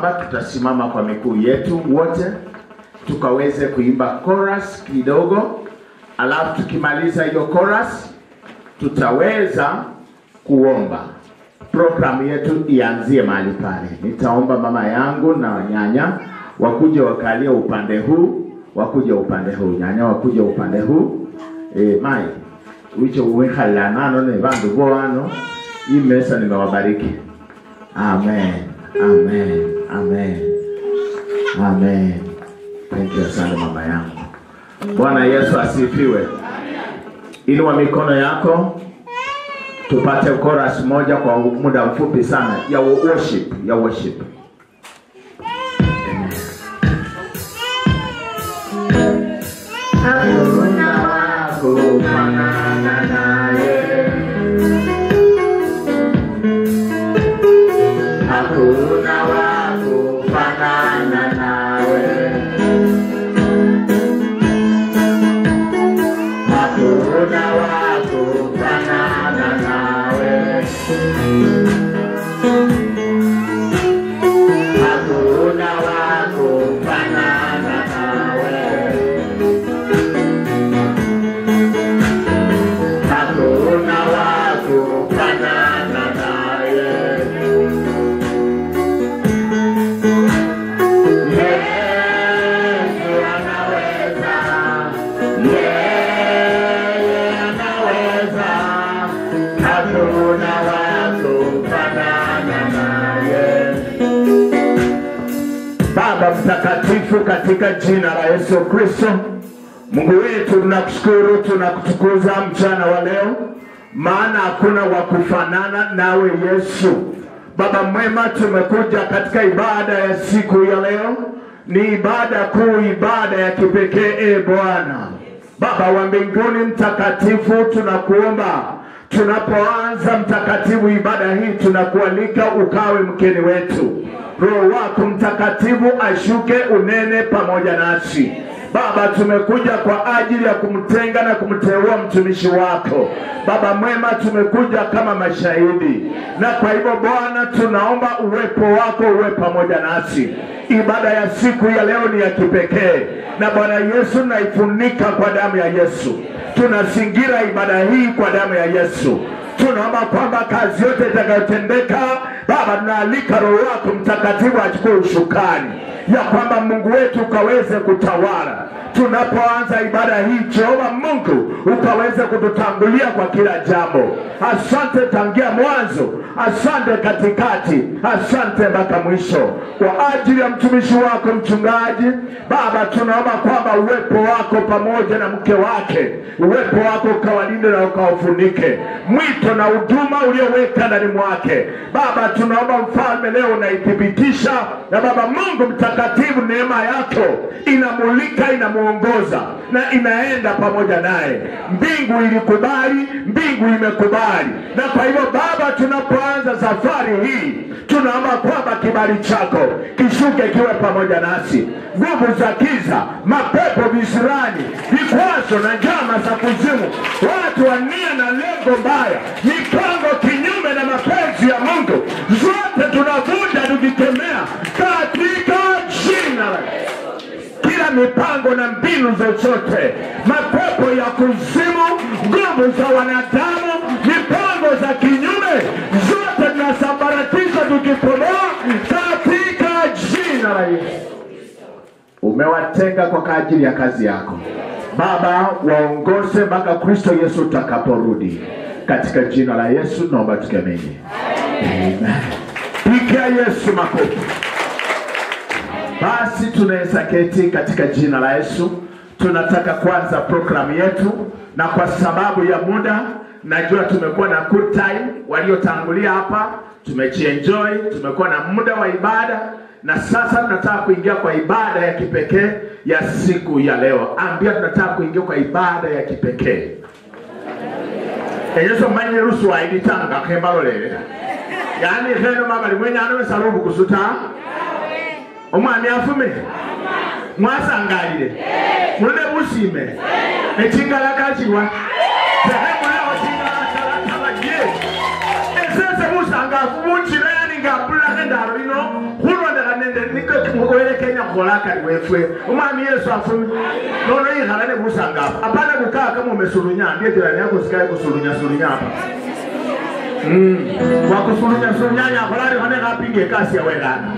kwamba tutasimama kwa miguu yetu wote tukaweze kuimba chorus kidogo, alafu tukimaliza hiyo chorus tutaweza kuomba. Program yetu ianzie mahali pale. Nitaomba mama yangu na nyanya wakuje wakalia upande huu, wakuje upande huu, nyanya wakuje upande huu. Mai wicho uwekhala nano ne bandu boano imesa nimewabariki. Amen. Amen. Amen. Amen. Thank you sana mama yangu. Bwana Yesu asifiwe. Inua mikono yako tupate chorus moja kwa muda mfupi sana ya worship, ya worship. Hakuna wako fanana naye, hakuna wako fanana nawe, hakuna wako fanana nawe, hakuna wako fanana nawe, hakuna wako fanana nawe. Baba mtakatifu, katika jina la Yesu Kristo, Mungu wetu, tunakushukuru, tunakutukuza mchana wa leo, maana hakuna wa kufanana nawe Yesu. Baba mwema, tumekuja katika ibada ya siku ya leo. Ni ibada kuu, ibada ya kipekee Bwana. Baba wa mbinguni mtakatifu, tunakuomba tunapoanza mtakatifu ibada hii, tunakualika ukawe mkeni wetu. Roho wako mtakatifu ashuke unene pamoja nasi. Baba, tumekuja kwa ajili ya kumtenga na kumteua mtumishi wako. Baba mwema, tumekuja kama mashahidi, na kwa hivyo Bwana tunaomba uwepo wako uwe pamoja nasi. Ibada ya siku ya leo ni ya kipekee, na Bwana Yesu naifunika kwa damu ya Yesu. Tunazingira ibada hii kwa damu ya Yesu. Tunaomba kwamba kazi yote itakayotendeka, Baba, tunaalika Roho wako mtakatifu achukue ushukani, ya kwamba Mungu wetu ukaweze kutawala. Tunapoanza ibada hii, Jehova Mungu ukaweze kututangulia kwa kila jambo. Asante tangia mwanzo, asante katikati, asante mpaka mwisho. Kwa ajili ya mtumishi wako mchungaji, Baba, tunaomba kwamba uwepo wako pamoja na mke wake, uwepo wako ukawalinde na ukawafunike. Mwito na huduma ulioweka ndani mwake, Baba, tunaomba mfalme leo unaithibitisha, na Baba Mungu mtakatifu, neema yako inamulika, inamuongoza na inaenda pamoja naye. Mbingu ilikubali, mbingu imekubali. Na kwa hivyo Baba, tunapoanza safari hii, tunaomba kwamba kibali chako kishuke kiwe pamoja nasi. Nguvu za giza, mapepo, visirani, vikwazo na njama za kuzimu, watu wa nia na lengo mbaya, mipango kinyume na mapenzi ya Mungu, zote tunavunja tukikemea katika jina la Yesu. Kila mipango na mbinu zozote, mapepo ya kuzimu, nguvu za wanadamu, mipango za kinyume, zote tunasambaratisha tukipomoa katika jina la Yesu. Umewatenga kwa ajili ya kazi yako Baba, waongoze mpaka Kristo Yesu utakaporudi. Katika jina la Yesu naomba tukiamini. Amen. Pigia Yesu makofi. Basi tunaweza keti katika jina la Yesu. Tunataka kuanza program yetu, na kwa sababu ya muda, najua tumekuwa na good time, waliotangulia hapa tumejienjoy, tumekuwa na muda wa ibada, na sasa tunataka kuingia kwa ibada ya kipekee ya siku ya leo. Ambia tunataka kuingia kwa ibada ya kipekee. Yesu mwenye ruhusa aiditanga kembalo lele. Yani heno mama limwenye anawe salubu kusuta. Omwani afume. Mwasangalire. Mune busime. Echingala kachiwa. Sehemu leo chingala talatabagie. Esese musanga kumunchira yani ngabula nendaro ino. Hulwa ndaka kumwele Kenya kolaka wefwe umami Yesu afumi nono yigala ne busanga apana kukaa kama umesulunya ndiye jirani yako sikae kusulunya hapa wa kusulunya yakolari hane kapinge kasi ya wegana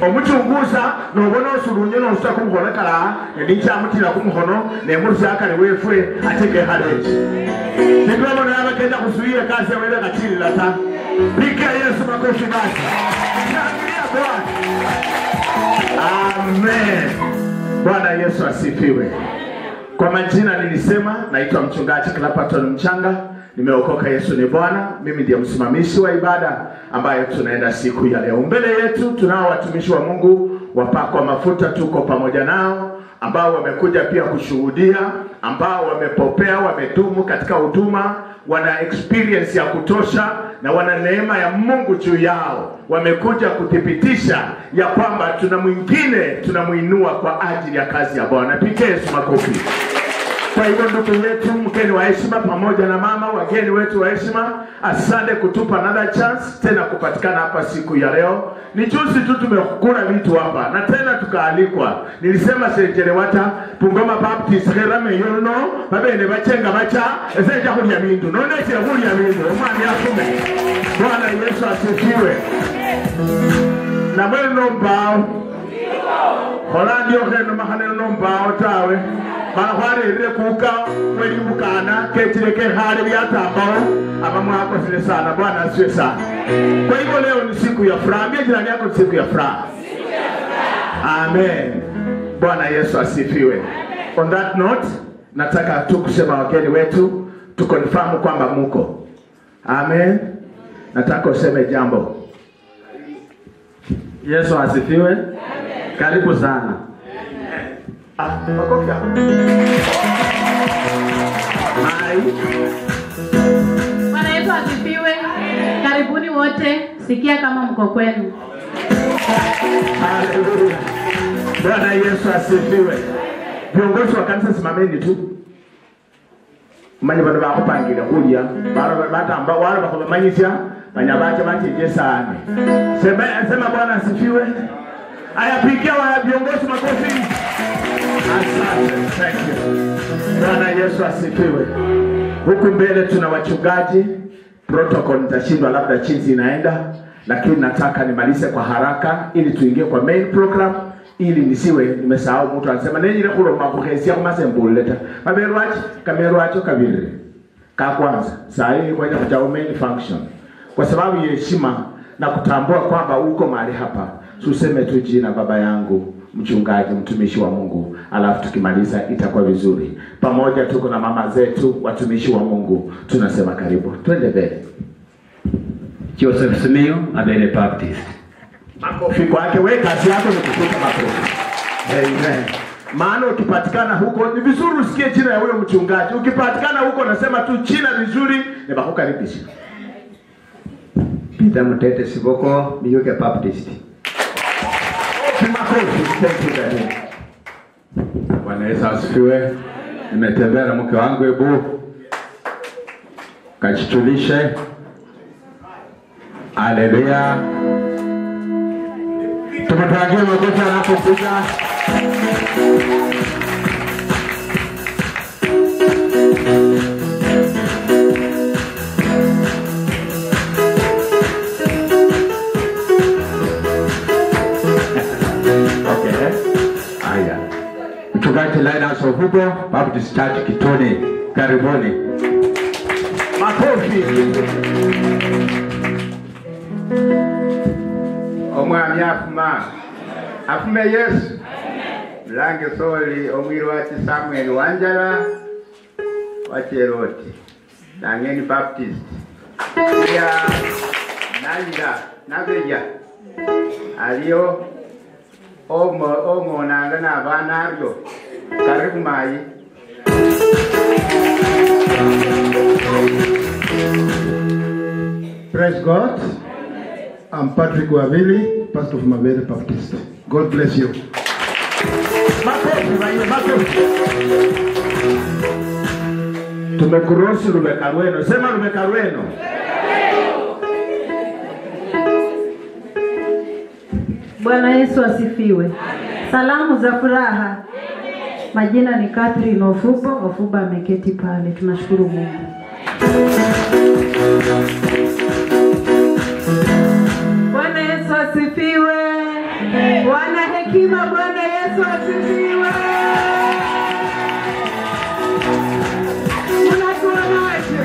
omuchunguza nobona osulunye no usta kumkolekala ndicha mutira kumhono ne murushaka ne wefwe ateke haleji nibwo na abagenda kusuira kasi ya wega kachiri lata pika Yesu makofi basi shangilia Bwana. Amen. Bwana Yesu asifiwe. Kwa majina nilisema naitwa mchungaji Clapton Mchanga. Nimeokoka, Yesu ni Bwana. Mimi ndiye msimamizi wa ibada ambayo tunaenda siku ya leo. Mbele yetu tunao watumishi wa Mungu wapakwa mafuta, tuko pamoja nao ambao wamekuja pia kushuhudia, ambao wamepopea, wamedumu katika huduma, wana experience ya kutosha na wana neema ya Mungu juu yao. Wamekuja kuthibitisha ya kwamba tuna mwingine tunamuinua kwa ajili ya kazi ya Bwana. Pigie Yesu makofi. Kwa hivyo ndugu yetu, mgeni wa heshima pamoja na mama, wageni wetu wa heshima, asante kutupa another chance tena kupatikana hapa siku ya leo. Ni juzi tu tumekula vitu hapa na tena tukaalikwa. Nilisema Senjerewata Bungoma Baptist Herame yono babene bachenga bacha ezeja kulia mindu none kira kulia mindu omani akume. Bwana Yesu asifiwe. Na mweno mbao Holandi okeno mahane no mbao tawe bahwarire kuka weli mukana ketireke hali byatambao abamwako sile sana. Bwana asiwe sana. Kwa hivyo leo ni siku ya furaha. Ambia jirani yako siku ya furaha. Amen. Bwana Yesu asifiwe. On that note, nataka tu kusema wageni wetu tu confirm kwamba muko. Amen. Nataka useme jambo. Yesu asifiwe. Amen. Karibu sana. Makofi hapo. Bwana Yesu asifiwe. Karibuni wote. Sikia kama mko kwenu. Haleluya. Bwana Yesu asifiwe. Viongozi wa kanisa simameni tu. Manye bana bakupangira kulia. Bata ambao wale bakomanyisha banyabache bacheje sana. Sema Bwana asifiwe. Ayapikia wa viongozi makofi. Asante. Thank you. Bwana Yesu asifiwe. Huku mbele tuna wachungaji. Protocol nitashindwa labda chinzi inaenda, lakini nataka nimalize kwa haraka ili tuingie kwa main program, ili nisiwe nimesahau mtu anasema nini ile kulo makuhesia kama sembuleta. Maberwachi kamerwacho kabiri. Ka kwanza saa hii kwa ajili main function. Kwa sababu ya heshima na kutambua kwamba uko mahali hapa, tuseme tu jina baba yangu mchungaji mtumishi wa Mungu, alafu tukimaliza itakuwa vizuri. Pamoja tuko na mama zetu watumishi wa Mungu, tunasema karibu. Twende mbele. Joseph Simio, Abele Baptist. Makofi kwake. Wewe kazi yako ni kukuta makofi. Amen. Maana ukipatikana huko ni vizuri usikie jina ya huyo mchungaji. Ukipatikana huko nasema tu jina vizuri ni bakukaribisha. Peter Mutete Siboko, Miyuke Baptist. Bwana Yesu asifiwe. Nimetembea na mke wangu, hebu kachichulishe. Haleluya. Tumetangia makofi anapokuja. Mchungaji Linus Ohubo, Baptist Church Kitone. Karibuni. Makofi. Omwami afume Yesu. Mlange soli omwiro wa Samuel Wanjala wa Cheroti. Nangeni Baptist. Ya Nanda Nabeja. Alio Omo nanga na banaryo. Karibu mai. Praise God. I'm Patrick Wavili, pastor of Mabere Baptist. God bless you. Tumekuruhusu Rubekarueno. Sema Rubekarueno. Bwana Yesu asifiwe. Salamu za furaha. Majina ni Catherine Ofuba ameketi pale. Tunashukuru Mungu. Bwana Yesu asifiwe. Bwana hekima, Bwana Yesu asifiwe. Unatuonaje?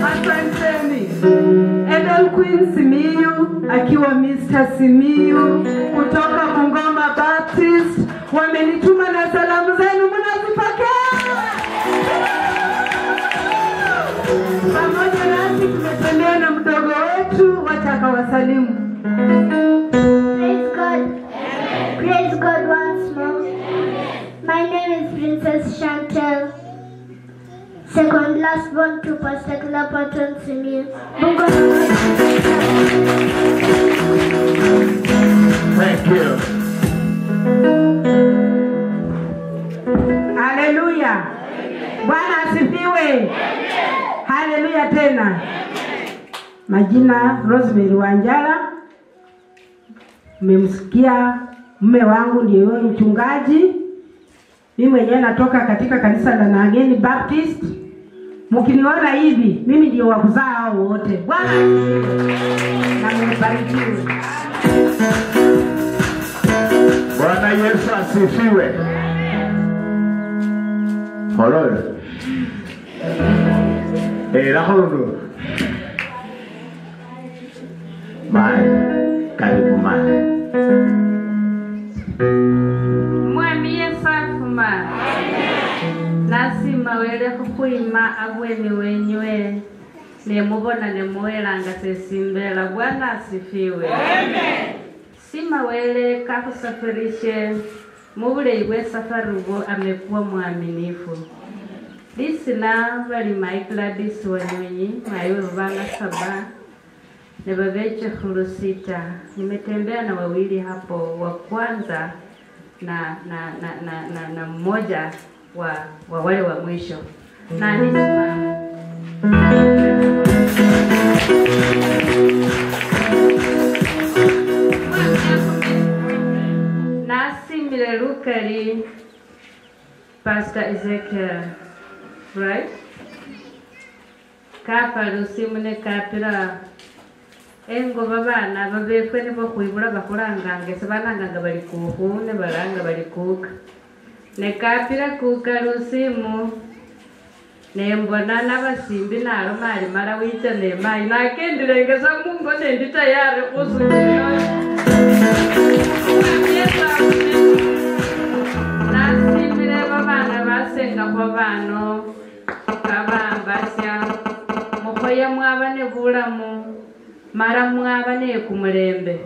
Asanteni. Edel Queen Simiyu akiwa Mr. Simiyu kutoka Bungoma Baptist wamenituma na salamu zenu, mnazipokea? Pamoja nasi tumetembea na mdogo wetu, wataka wasalimu. Praise God. Praise God once more. My name is Princess Chantel, second last born to Pastor Clapperton Simiyu. Thank you. Hallelujah. Bwana asifiwe. Hallelujah tena. Majina Rosemary Wanjala. Mmemsikia mume wangu ndiye mchungaji. Mimi mwenyewe natoka katika kanisa la Nageni Baptist. Mkiniona hivi, mimi ndio wa kuzaa hao wote. Bwana asifiwe. Na mbarikiwe. Bwana Yesu asifiwe. Hololo. Hololo. Karibu mai. Mwami Yesu afuma. Lazima wele kukuima agweni wenywe. Nemubona nemuelanga sesimbela. Bwana asifiwe. Amen. Sima wele kakusafirishe. Mubule iwe safarugo amekuwa mwaminifu. Lisina wali Gladys Wanyonyi, mayo Rubanga Saba, Nebaveche Khulusita. Nimetembea na wawili hapo, wa kwanza na mmoja wa wale wa mwisho. Na nisimama. Nasi Milelukari, Pastor Ezekiel, right? Kapa lusimune kapira engo babana babefwe nibo kuibura bakurangange sabananga bali kuhune baranga bali kuka ne kapira kuka lusimu ne mbona nabasimbi naro mali mara wita ne mai nakendilengeza mungu nendi tayari kuzuyo nasimile babana basenga kwa bano abambasya mukoya mwabane bulamu mara mwabane kumulembe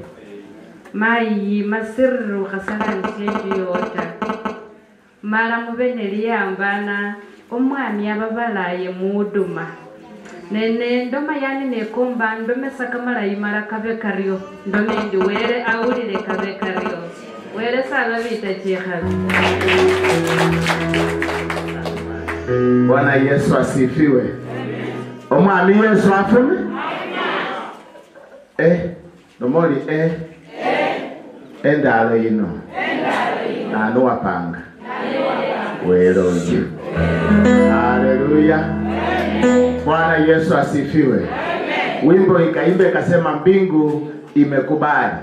mai masirru khasana nshiyota mara mubene liyambana omwami ababalaye muduma nene ndoma yani nekomba ndome sakamala imara kabe karyo ndome ndi were awulire kabe karyo were sala bita chikhabi. Bwana Yesu asifiwe. Omwami Yesu afume? Nomoli endalo yino. Nanu wapanga. Welonje. Haleluya. Bwana Yesu asifiwe. Wimbo ikaimbe kasema mbingu imekubali.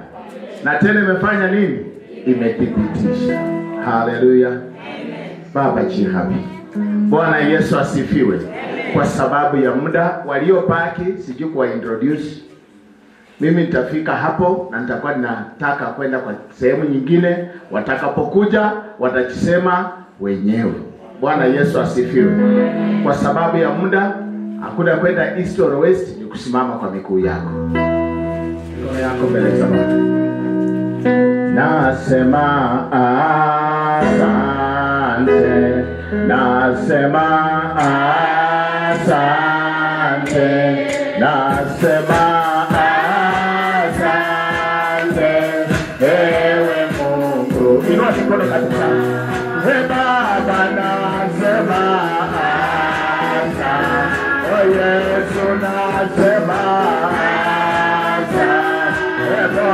Na tena imefanya nini? Imethibitisha. Haleluya. Baba chihabi. Bwana Yesu asifiwe. Kwa sababu ya muda waliopaki sijui kwa introduce. Mimi nitafika hapo na nitakuwa ninataka kwenda kwa sehemu nyingine, watakapokuja watakisema wenyewe. Bwana Yesu asifiwe. Kwa sababu ya muda hakuna kwenda east or west, ni kusimama kwa miguu yako. Mikono yako mbele za Bwana. Nasema asante. Nasema asante. Nasema inua mikono kabisa. Baba nasema asante. Yesu nasema asante.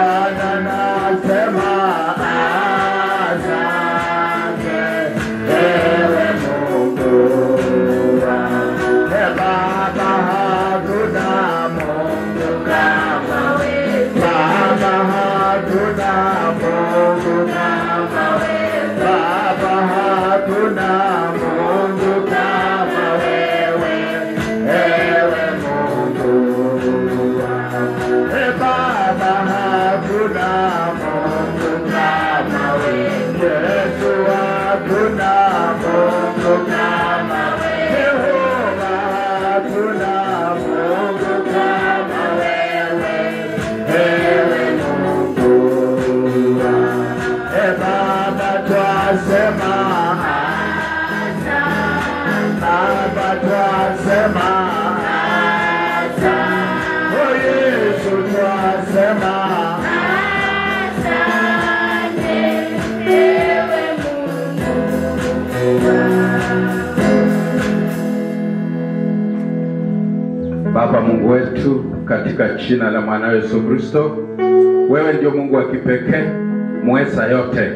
Baba twasema oh Yesu twasema Baba Mungu wetu, katika jina la mwana Yesu Kristo, wewe ndio Mungu wa kipekee, mweza yote.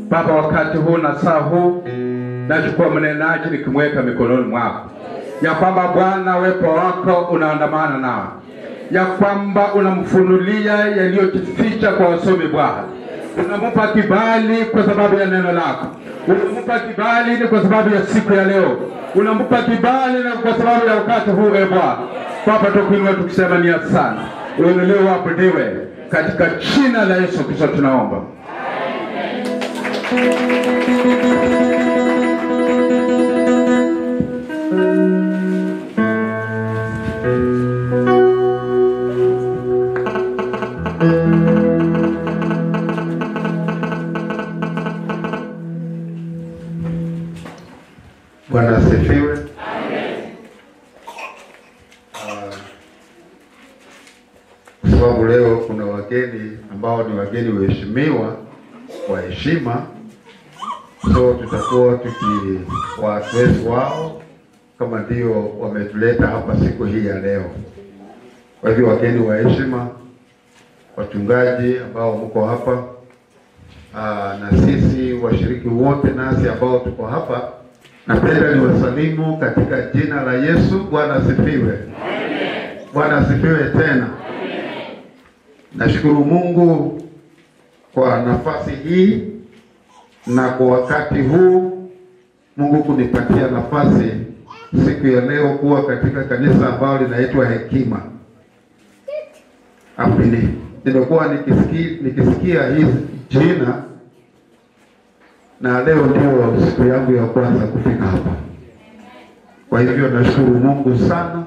Baba, wakati huu na saa huu nachukua mnenaji nikimweka mikononi mwako, ya kwamba Bwana uwepo wako unaandamana nao, ya kwamba unamfunulia yaliyojificha kwa wasomi. Bwana, unamupa kibali kwa sababu ya neno lako, unamupa kibali ni kwa sababu ya siku ya leo, unamupa kibali na kwa sababu ya wakati huu. Bwana Baba, tukuinua tukisema ni asante, uinuliwe uabudiwe, katika jina la Yesu Kristo tunaomba. Bwana asifiwe. Amen. Kwa sababu leo kuna wageni ambao ni wageni waheshimiwa wa heshima, so tutakuwa tukiwaadresi wao kama ndio wametuleta hapa siku hii ya leo. Kwa hivyo wageni wa heshima, wachungaji ambao mko hapa, na sisi washiriki wote nasi ambao tuko hapa, napenda niwasalimu katika jina la Yesu. Bwana asifiwe. Amen. Bwana asifiwe tena. Amen. Nashukuru Mungu kwa nafasi hii na kwa wakati huu Mungu kunipatia nafasi siku ya leo kuwa katika kanisa ambalo linaitwa Hekima. Apini nimekuwa nikisikia hii jina, na leo ndio siku yangu ya kwanza kufika hapa. Kwa hivyo nashukuru Mungu sana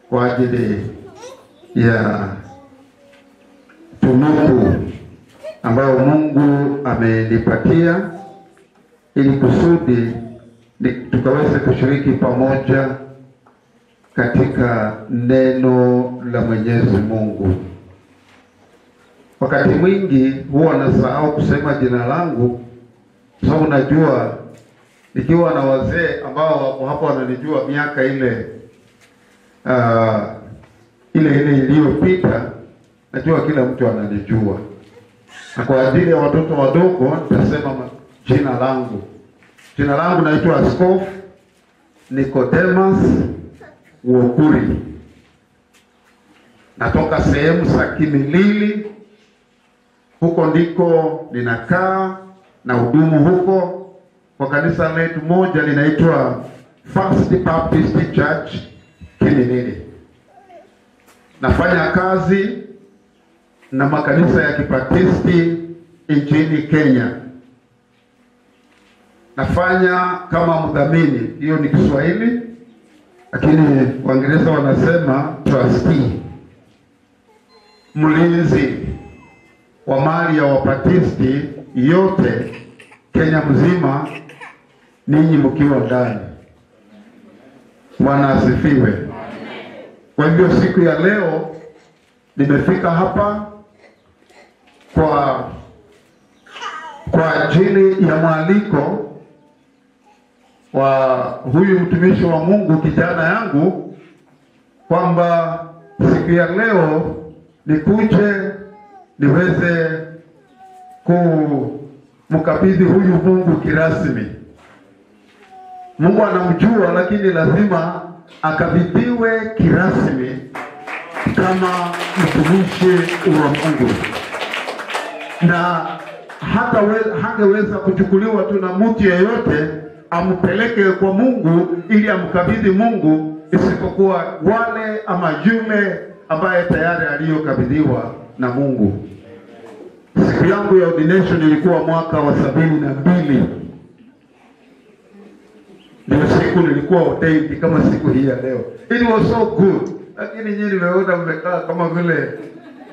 kwa ajili ya tunuku ambayo Mungu amenipatia ili kusudi tukaweze kushiriki pamoja katika neno la Mwenyezi Mungu. Wakati mwingi huwa nasahau kusema jina langu, sababu najua nikiwa na wazee ambao wako hapa wananijua miaka ile iliyopita, najua kila mtu ananijua. Na kwa ajili ya watoto wadogo nitasema jina langu. Jina langu naitwa Askofu Nicodemus Wokuri. Natoka sehemu za Kimilili, huko ndiko ninakaa na hudumu huko kwa kanisa letu moja linaitwa First Baptist Church Kimilili. Nafanya kazi na makanisa ya Kibaptisti nchini Kenya. Nafanya kama mdhamini, hiyo ni Kiswahili, lakini Waingereza wanasema trustee, mlinzi wa mali ya Wabaptisti yote Kenya mzima, ninyi mkiwa ndani. Bwana asifiwe. Kwa hivyo siku ya leo nimefika hapa kwa ajili ya mwaliko wa huyu mtumishi wa Mungu kijana yangu, kwamba siku ya leo nikuje niweze kumkabidhi huyu Mungu kirasmi. Mungu anamjua, lakini lazima akabidhiwe kirasmi kama mtumishi wa Mungu, na hangeweza kuchukuliwa tu na mtu yeyote ampeleke kwa Mungu ili amkabidhi Mungu, isipokuwa wale ama yule ambaye tayari aliyokabidhiwa na Mungu. Siku yangu ya ordination ilikuwa mwaka wa 72. Ndio siku nilikuwa ordained kama siku hii ya leo. It was so good. Lakini nyinyi nimeona mmekaa kama vile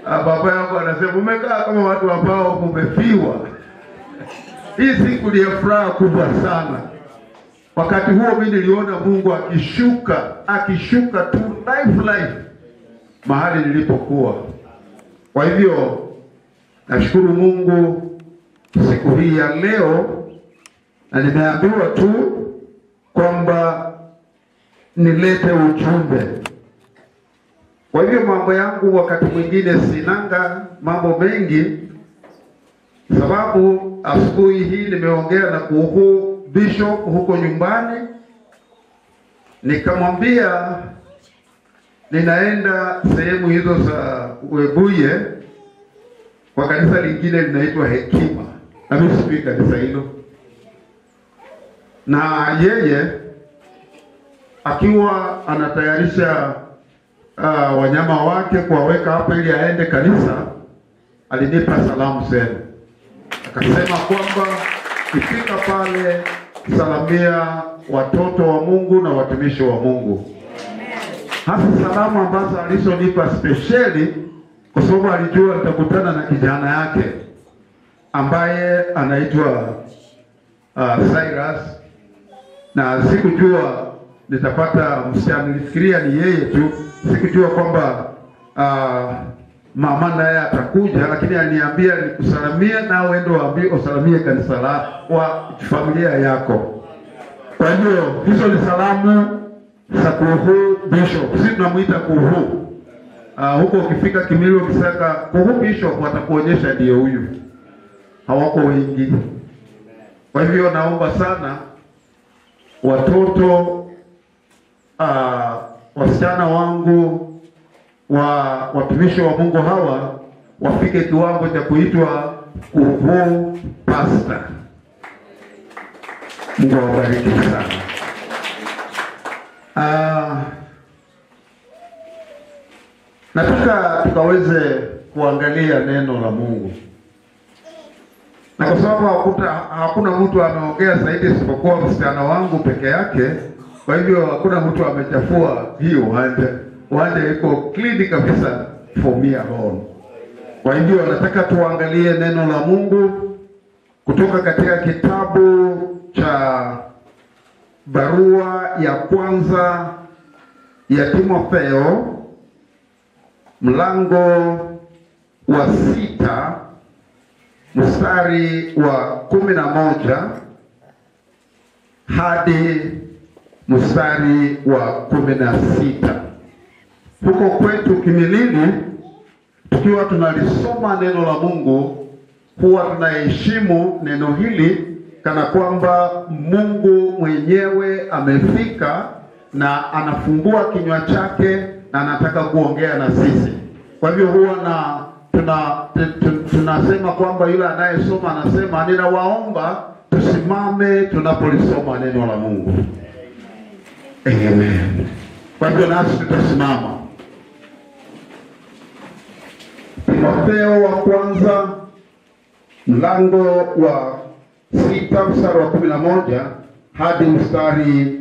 baba yangu anasema mmekaa kama watu ambao mmefiwa. Hii siku ni furaha kubwa sana. Wakati huo mimi niliona Mungu akishuka tu live mahali nilipokuwa. Kwa hivyo nashukuru Mungu siku hii ya leo, na nimeambiwa tu kwamba nilete ujumbe. Kwa hivyo mambo yangu wakati mwingine sinanga mambo mengi, sababu asubuhi hii nimeongea na kuhu bishop huko nyumbani, nikamwambia ninaenda sehemu hizo za Webuye kwa kanisa lingine linaitwa Hekima, na mimi sipiki kanisa hilo, na yeye akiwa anatayarisha wanyama wake kuwaweka hapa ili aende kanisa, alinipa salamu zenu, akasema kwamba ikifika pale salamia watoto wa Mungu na watumishi wa Mungu. Hasa salamu ambazo alizonipa specially kwa sababu alijua nitakutana na kijana yake ambaye anaitwa Cyrus, na sikujua nitapata msichana. Nilifikiria ni yeye tu, sikujua kwamba mama naye atakuja, lakini aliniambia nikusalamie na uende waambie usalamie kanisa la wa familia yako. Kwa hiyo hizo ni salamu za Kuhu Bishop. Sisi tunamuita Kuhu. Huko ukifika Kimilio Kisaka, Kuhu Bishop watakuonyesha ndiye huyu. Hawako wengi. Kwa hivyo naomba sana watoto wasichana wangu watumishi wa Mungu hawa wafike kiwango cha kuitwa Kuhu Pastor. Mungu awabariki sana. Nataka tukaweze kuangalia neno la Mungu, na kwa sababu hakuna mtu ameongea zaidi isipokuwa msichana wangu peke yake, kwa hivyo hakuna mtu amechafua hii uwanja iko clean kabisa for me alone. Kwa hivyo nataka tuangalie neno la Mungu kutoka katika kitabu cha barua ya kwanza ya Timotheo mlango wa 6 mstari wa 11 hadi mstari wa 16. Huko kwetu Kimilili, tukiwa tunalisoma neno la Mungu, huwa tunaheshimu neno hili kana kwamba Mungu mwenyewe amefika na anafungua kinywa chake na anataka kuongea na sisi. Kwa hivyo huwa tunasema kwamba yule anayesoma anasema, ninawaomba tusimame tunapolisoma neno la Mungu. Amen. Kwa hivyo nasi tutasimama. Timotheo wa kwanza mlango wa 6 mstari wa 11 hadi mstari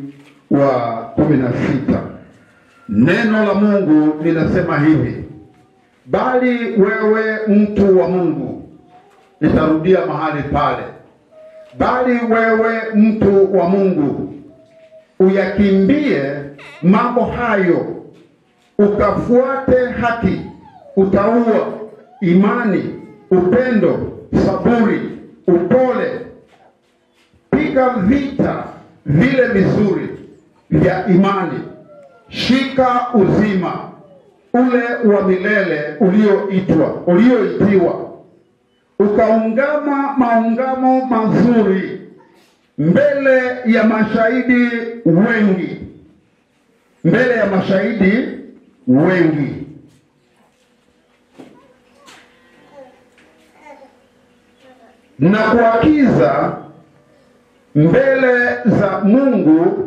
wa 16. Neno la Mungu linasema hivi: bali wewe mtu wa Mungu, nitarudia mahali pale, bali wewe mtu wa Mungu, uyakimbie mambo hayo, ukafuate haki, utaua, imani, upendo, saburi, upole. Piga vita vile vizuri vya imani, shika uzima ule wa milele ulioitiwa, ukaungama maungamo mazuri mbele ya mashahidi wengi, na kuakiza mbele za Mungu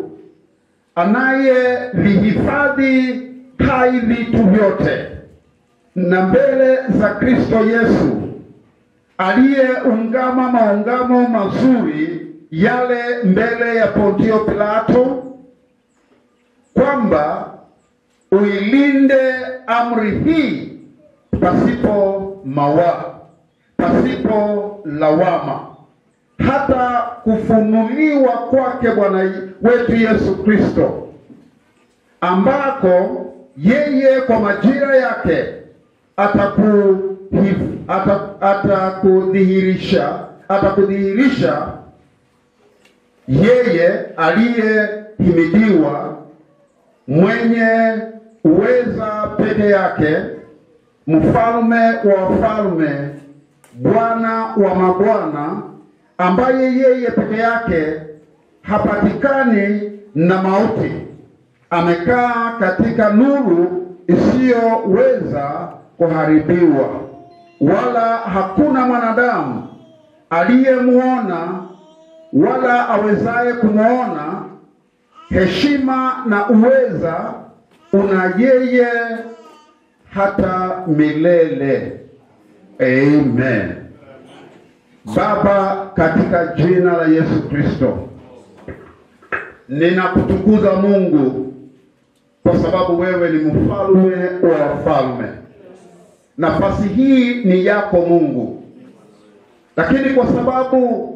anayevihifadhi hai vitu vyote, na mbele za Kristo Yesu aliyeungama maungamo mazuri yale mbele ya Pontio Pilato, kwamba uilinde amri hii pasipo lawama hata kufunuliwa kwake Bwana wetu Yesu Kristo, ambako yeye kwa majira yake atakudhihirisha yeye aliyehimidiwa, mwenye uweza peke yake, mfalme wa wafalme, Bwana wa mabwana, ambaye yeye peke yake hapatikani na mauti, amekaa katika nuru isiyoweza kuharibiwa, wala hakuna mwanadamu aliyemuona wala awezaye kumuona. Heshima na uweza una yeye hata milele. Amen. Baba, katika jina la Yesu Kristo, ninakutukuza Mungu kwa sababu wewe ni mfalme wa wafalme. Nafasi hii ni yako Mungu, lakini kwa sababu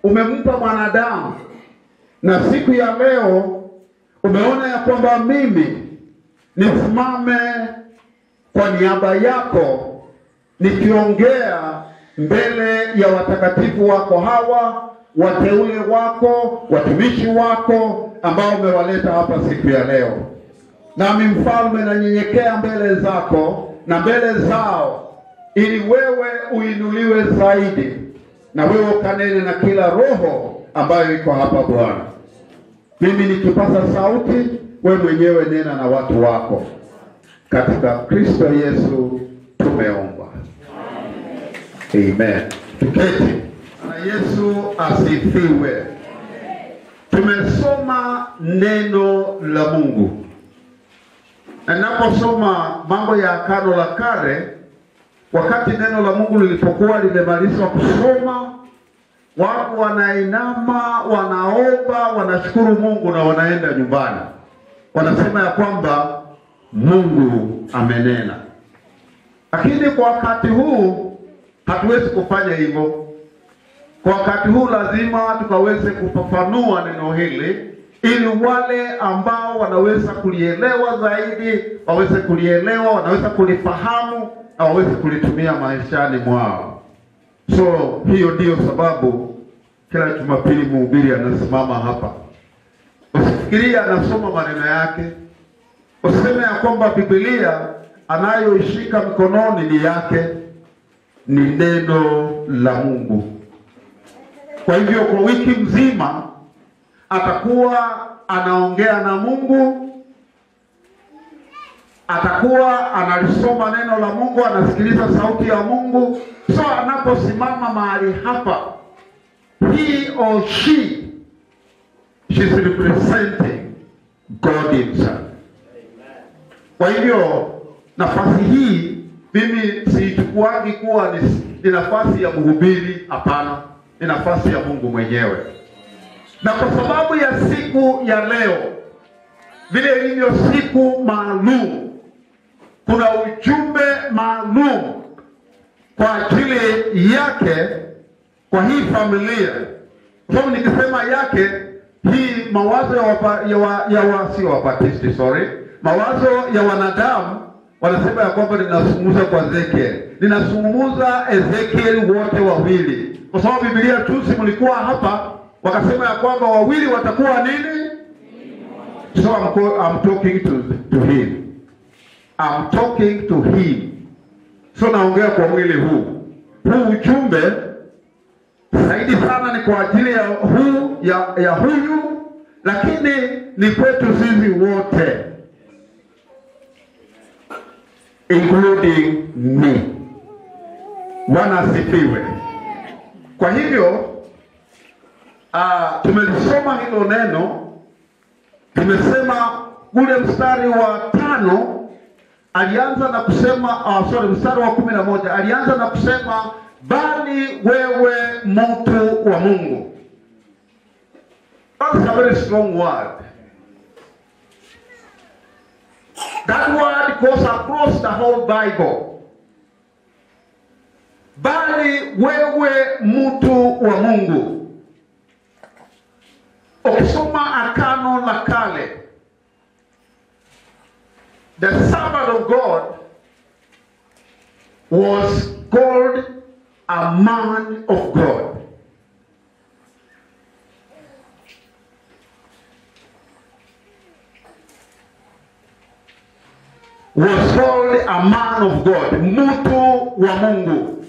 umempa mwanadamu, na siku ya leo umeona ya kwamba mimi nisimame kwa niaba yako nikiongea mbele ya watakatifu wako hawa, wateule wako, watumishi wako ambao umewaleta hapa siku ya leo. Nami mfalme, nanyenyekea mbele zako na mbele zao, ili wewe uinuliwe zaidi, na wewe ukanene na kila roho ambayo iko hapa Bwana. Mimi nikipaza sauti, wewe mwenyewe nena na watu wako. Katika Kristo Yesu tumeomba. Amen. Tuketi. Na Yesu asifiwe. Tumesoma neno la Mungu. Na ninaposoma mambo ya Agano la Kale, wakati neno la Mungu lilipokuwa limemalizwa kusoma, watu wanainama, wanaomba, wanashukuru Mungu na wanaenda nyumbani. Wanasema ya kwamba Mungu amenena. Lakini kwa wakati huu hatuwezi kufanya hivyo. Kwa wakati huu lazima tukaweze kufafanua neno hili, ili wale ambao wanaweza kulielewa zaidi, waweze kulielewa, wanaweza kulifahamu, na waweze kulitumia maishani mwao. So hiyo ndiyo sababu kila Jumapili mhubiri anasimama hapa. Usifikirie anasoma maneno yake. Usiseme ya kwamba Biblia anayoishika mkononi ni yake, ni neno la Mungu. Kwa hivyo kwa wiki mzima atakuwa anaongea na Mungu, atakuwa analisoma neno la Mungu, anasikiliza sauti ya Mungu. So anaposimama mahali hapa, he or she's representing God himself. Kwa hivyo nafasi hii mimi siichukuagi kuwa ni nafasi ya mhubiri. Hapana, ni nafasi ya Mungu mwenyewe. Na kwa sababu ya siku ya leo, vile ilivyo siku maalum, kuna ujumbe maalum kwa ajili yake, kwa hii familia. Kwa so, nikisema yake, hii mawazo sio Wabaptisti, mawazo ya wanadamu wanasema ya kwamba ninazungumza kwa Ezekiel. Ninazungumza Ezekiel wote wawili. Kwa sababu Biblia juzi mlikuwa hapa, wakasema ya kwamba wawili watakuwa nini? So I'm talking to him. I'm talking to him. So naongea kwa mwili huu. Huu ujumbe zaidi sana ni kwa ajili ya huyu, lakini ni kwetu sisi wote, including me. Bwana asifiwe. Kwa hivyo tumelisoma hilo neno. Tumesema ule mstari wa 5 alianza na kusema mstari wa 11 alianza na kusema, bali wewe mtu wa Mungu. That's a very strong word. That word goes across the whole Bible. bali wewe mtu wa Mungu. Ukisoma Agano la Kale, the servant of God was called a man of God. Was called a man of God, mtu wa Mungu.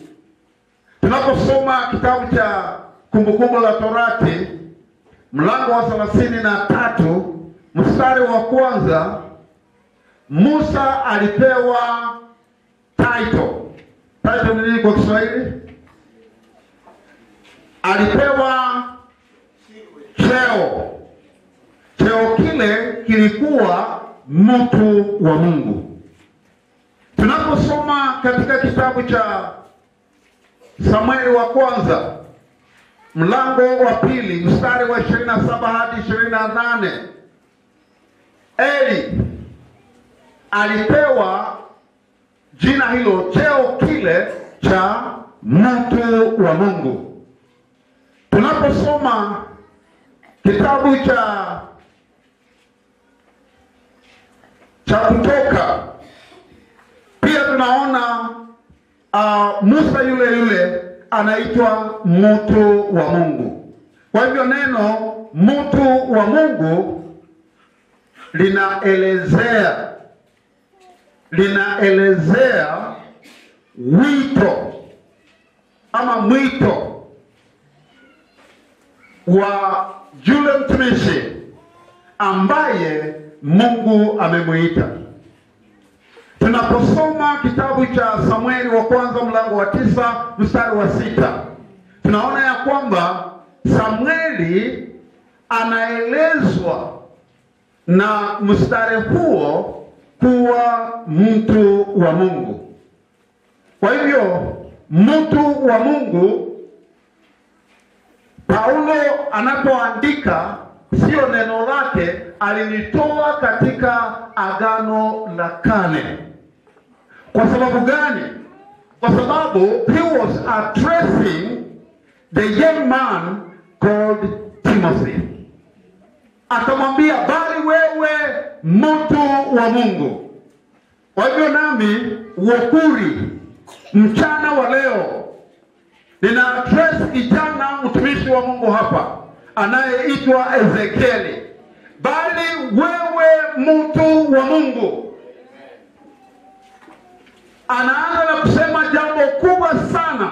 Tunaposoma kitabu cha Kumbukumbu la Torati mlango wa 33 mstari wa kwanza, Musa alipewa title. Title ni nini kwa Kiswahili? Alipewa cheo. Cheo kile kilikuwa mtu wa Mungu. Tunaposoma katika kitabu cha Samueli wa kwanza mlango wa 2 mstari wa 27 hadi 28, Eli alipewa jina hilo, cheo kile cha mtu wa Mungu. Tunaposoma kitabu cha Kutoka, pia tunaona Musa yule anaitwa mtu wa Mungu. Kwa hivyo neno mtu wa Mungu linaelezea wito ama mwito wa yule mtumishi ambaye Mungu amemuita. Tunaposoma kitabu cha Samueli wa kwanza mlango wa 9 mstari wa 6, tunaona ya kwamba Samueli anaelezwa na mstari huo kuwa mtu wa Mungu. Kwa hivyo mtu wa Mungu, Paulo anapoandika sio neno lake, alilitoa katika Agano la Kale. Kwa sababu gani? Kwa sababu he was addressing the young man called Timothy. Akamwambia, bali wewe mtu wa Mungu. Kwa hivyo nami Wakuri mchana wa leo nina address kijana mtumishi wa Mungu hapa anayeitwa Ezekieli. Bali wewe mtu wa Mungu. Anaanza na kusema jambo kubwa sana.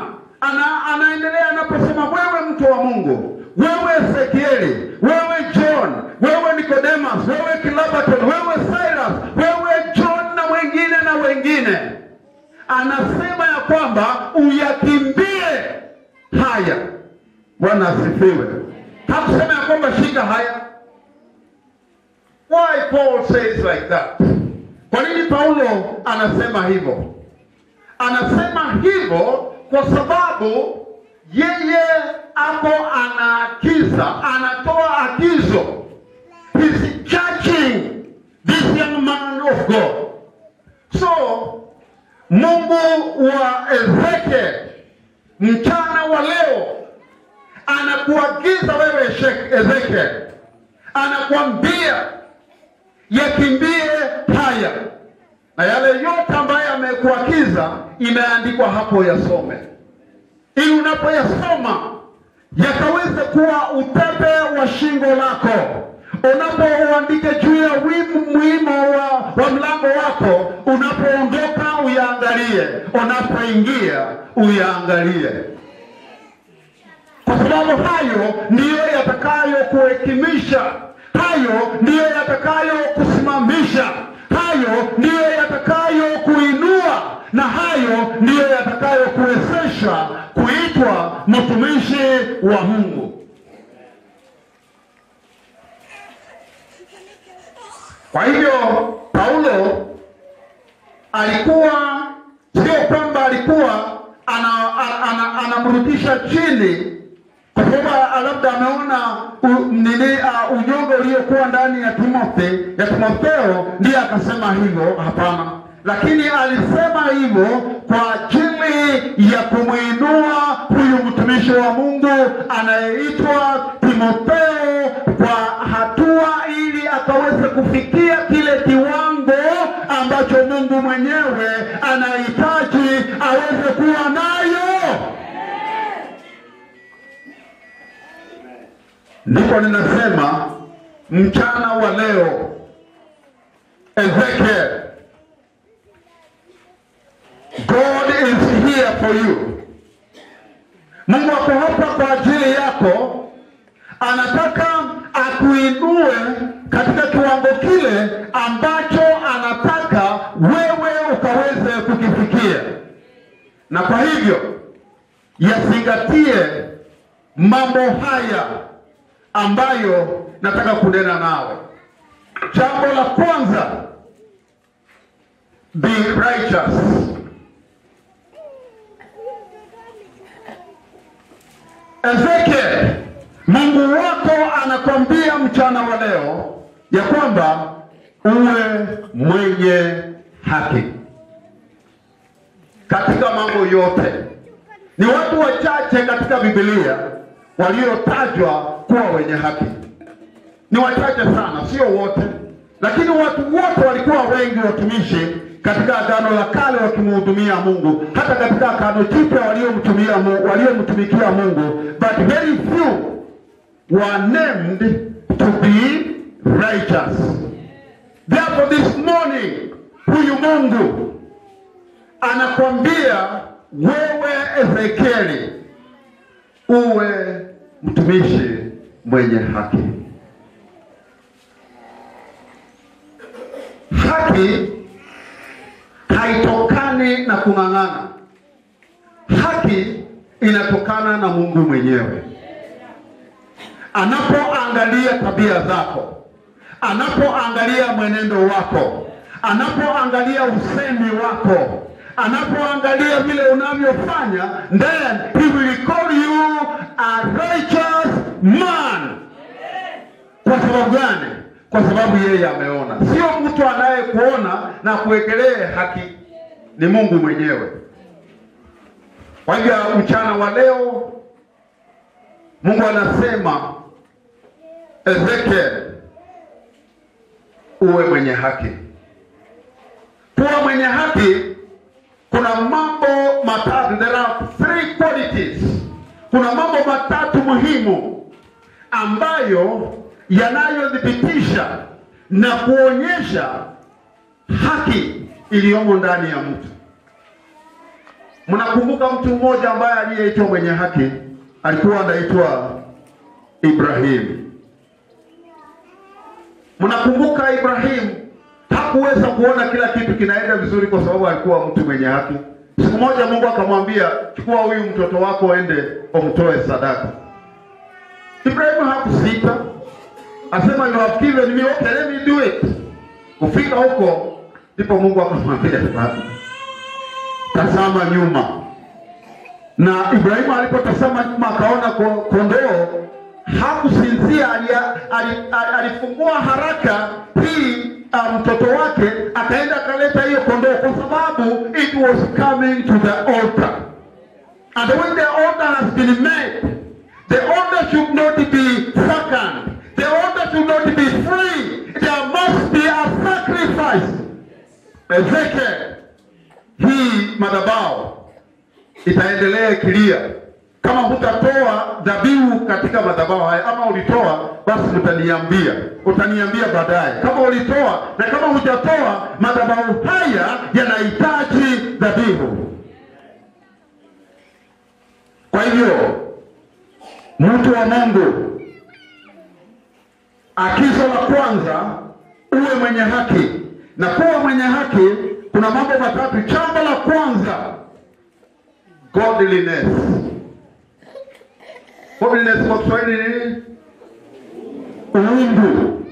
Anaendelea anaposema wewe mtu wa Mungu, wewe Ezekieli, wewe John, wewe Nicodemus, wewe Kilabaton, wewe Cyrus, wewe John na wengine. Anasema ya kwamba uyakimbie haya. Bwana asifiwe. Hakusema ya kwamba shika haya. Why Paul says like that? Kwa nini Paulo anasema hivyo? Anasema hivyo kwa sababu yeye hapo anatoa agizo. He's judging this young man of God. So Mungu wa Ezekiel mchana wa leo anakuagiza wewe Ezekiel, anakuambia yakimbie haya, na yale yote ambayo amekuagiza imeandikwa hapo, yasome, ili unapoyasoma yakaweze kuwa utepe wa shingo lako. Unapoandika juu ya muhimu wa mlango wako, unapoondoka uyaangalie, unapoingia uyaangalie, kwa sababu hayo ndiyo yatakayo kuhekimisha, hayo ndiyo yatakayo kusimamisha, hayo ndiyo yatakayo kuinua, na hayo ndiyo yatakayo kuwezesha kuitwa mtumishi wa Mungu. Kwa hivyo Paulo alikuwa sio kwamba alikuwa anamrudisha chini kwa sababu labda ameona unyonge uliokuwa ndani ya Timotheo ndiye akasema hivyo. Hapana, lakini alisema hivyo kwa ajili ya kumuinua huyu mtumishi wa Mungu anayeitwa Timotheo kwa hatua, ili akaweze kufikia kile kiwango ambacho Mungu mwenyewe anahitaji aweze kuwa nayo. Ndipo ninasema mchana wa leo, Ezekiel, God is here for you. Mungu ako hapa kwa ajili yako. Anataka akuinue katika kiwango kile ambacho anataka wewe ukaweze kukifikia. Na kwa hivyo yazingatie mambo haya ambayo nataka kunena nawe. Jambo la kwanza, be righteous. Ezekiel, Mungu wako anakwambia mchana wa leo ya kwamba uwe mwenye haki katika mambo yote. Ni watu wachache katika Biblia waliotajwa kuwa wenye haki. Ni wachache sana, sio wote, lakini watu wote walikuwa wengi watumishi katika Agano la Kale wakimhudumia Mungu, hata katika Agano Jipya waliomtumikia Mungu, but very few were named to be righteous. Therefore this morning, huyu Mungu anakwambia wewe Ezekieli uwe mtumishi mwenye haki. Haki haitokani na kung'ang'ana. Haki inatokana na Mungu mwenyewe. Anapoangalia tabia zako, anapoangalia mwenendo wako, anapoangalia usemi wako, anapoangalia vile unavyofanya, then he will call you a righteous man. Kwa sababu gani? Kwa sababu yeye ameona. Sio mtu anayekuona na kuwekelea haki, ni Mungu mwenyewe. Kwa hivyo mchana wa leo Mungu anasema, Ezekiel, uwe mwenye haki. Kuwa mwenye haki, kuna mambo matatu. There are 3 qualities. Kuna mambo matatu muhimu ambayo yanayodhibitisha na kuonyesha haki iliyomo ndani ya mtu. Mnakumbuka mtu mmoja ambaye aliyeitwa mwenye haki? Alikuwa anaitwa Ibrahim. Mnakumbuka Ibrahim hakuweza kuona kila kitu kinaenda vizuri kwa sababu alikuwa mtu mwenye haki. Siku moja Mungu akamwambia, chukua huyu mtoto wako ende umtoe sadaka. Ibrahim hakusita. Asema, you have given me, okay, let me do it. Kufika huko ndipo Mungu akamwambia, tazama nyuma. Na Ibrahimu alipotazama nyuma akaona kondoo, hakusinzia. Alifungua haraka hii mtoto wake, akaenda akaleta hiyo kondoo, kwa sababu it was coming to the altar. And when the altar has been made, the altar should not be second. The altar should not be free. There must be a sacrifice. Ezekiel, hii madhabahu itaendelea ikilia. Kama hutatoa dhabihu katika madhabahu haya, ama ulitoa, basi utaniambia baadaye kama ulitoa. Na kama hujatoa, madhabahu haya yanahitaji dhabihu. Kwa hivyo mtu wa Mungu, agizo la kwanza, uwe mwenye haki. Na kuwa mwenye haki kuna mambo matatu. Jambo la kwanza, godliness. Godliness kwa Kiswahili ni uungu.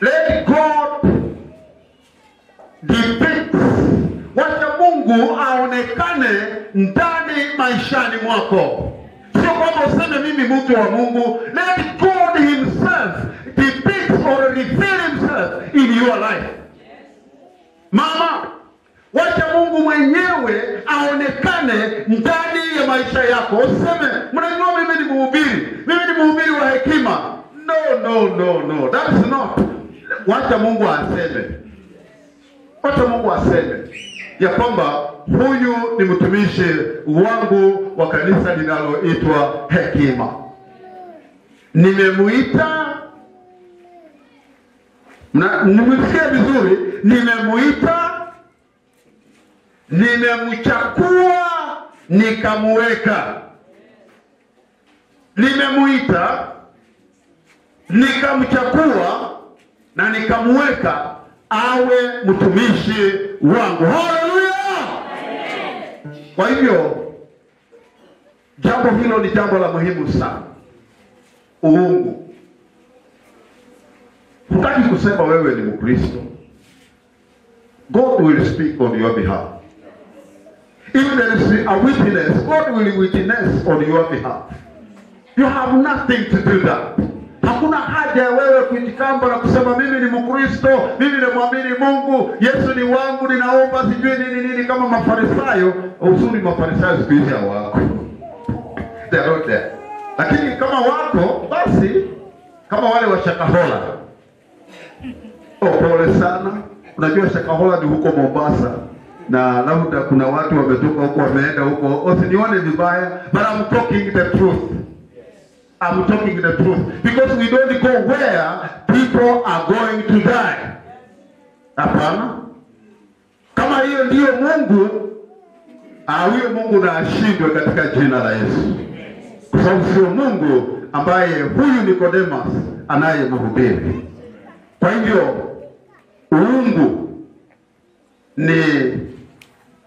Let God depict, wacha Mungu aonekane ndani maishani mwako. Sio kwamba useme mimi mtu wa Mungu. Let God himself depict or reveal himself in your life. Mama, wacha Mungu mwenyewe aonekane ndani ya maisha yako. Useme, mnajua mimi ni mhubiri wa hekima. No. That is not. Wacha Mungu aseme. Wacha Mungu aseme ya kwamba huyu ni mtumishi wangu wa kanisa linaloitwa Hekima. Nimemuita, na nimesikia vizuri, nimemuita, nimemchakua, nikamuweka. Nimemuita, nikamchakua na nikamuweka awe mtumishi wangu. Haleluya! Kwa hivyo jambo hilo ni jambo la muhimu sana. Uungu. Hutaki kusema wewe ni Mkristo. God will speak on your behalf. If there is a witness, God will witness on your behalf. You have nothing to do that. Hakuna haja ya wewe kujikamba na kusema mimi ni Mkristo, mimi namwamini Mungu, Yesu ni wangu, ninaomba sijui nini kama Mafarisayo. Uzuri Mafarisayo siku hizi hawako. They are not there. Lakini kama wako, basi kama wale wa Shakahola. Pole sana. Unajua Shakahola ni huko Mombasa. Na labda kuna watu wametoka huko wameenda huko. Usinione vibaya, but I'm talking the truth. I'm talking the truth. Because we don't go where people are going to die. Hapana. Kama hiyo ndiyo Mungu, huyo Mungu na ashindwe katika jina la Yesu. Kwa sababu sio Mungu ambaye huyu Nicodemus anayemhubiri. Kwa hivyo uungu ni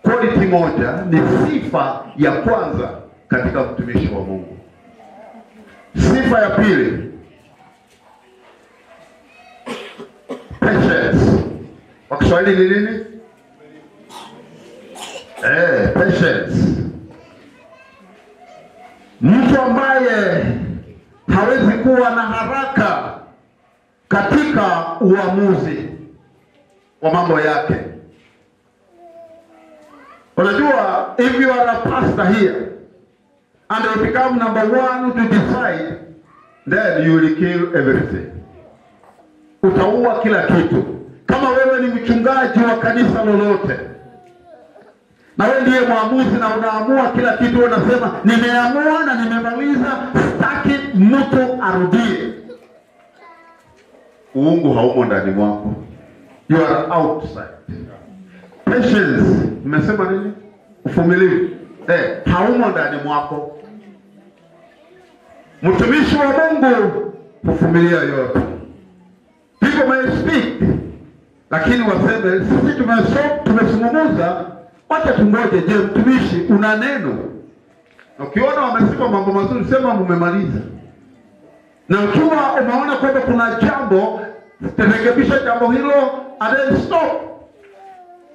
quality moja, ni sifa ya kwanza katika mtumishi wa Mungu. Sifa ya pili, patience. Kwa Kiswahili ni nini? Patience. Mtu ambaye hawezi kuwa na haraka katika uamuzi wa mambo yake. Unajua, if you are a pastor here and you become number one to decide, then you will kill everything. Utaua kila kitu. Kama wewe ni mchungaji wa kanisa lolote, na wewe ndiye mwamuzi na unaamua kila kitu, unasema nimeamua na nimemaliza, sitaki mtu arudie. Uungu haumo ndani mwako. You are outside. Patience, nimesema nini? Uvumilivu. Haumo ndani mwako. Mtumishi wa Mungu huvumilia yote. People may speak, lakini waseme sisi tumesungumuza, wacha tungoje. Je, mtumishi una neno? Ukiona wamesema mambo mazuri, sema mmemaliza. Na ukiwa umeona kwamba kuna jambo, rekebisha jambo hilo and then stop.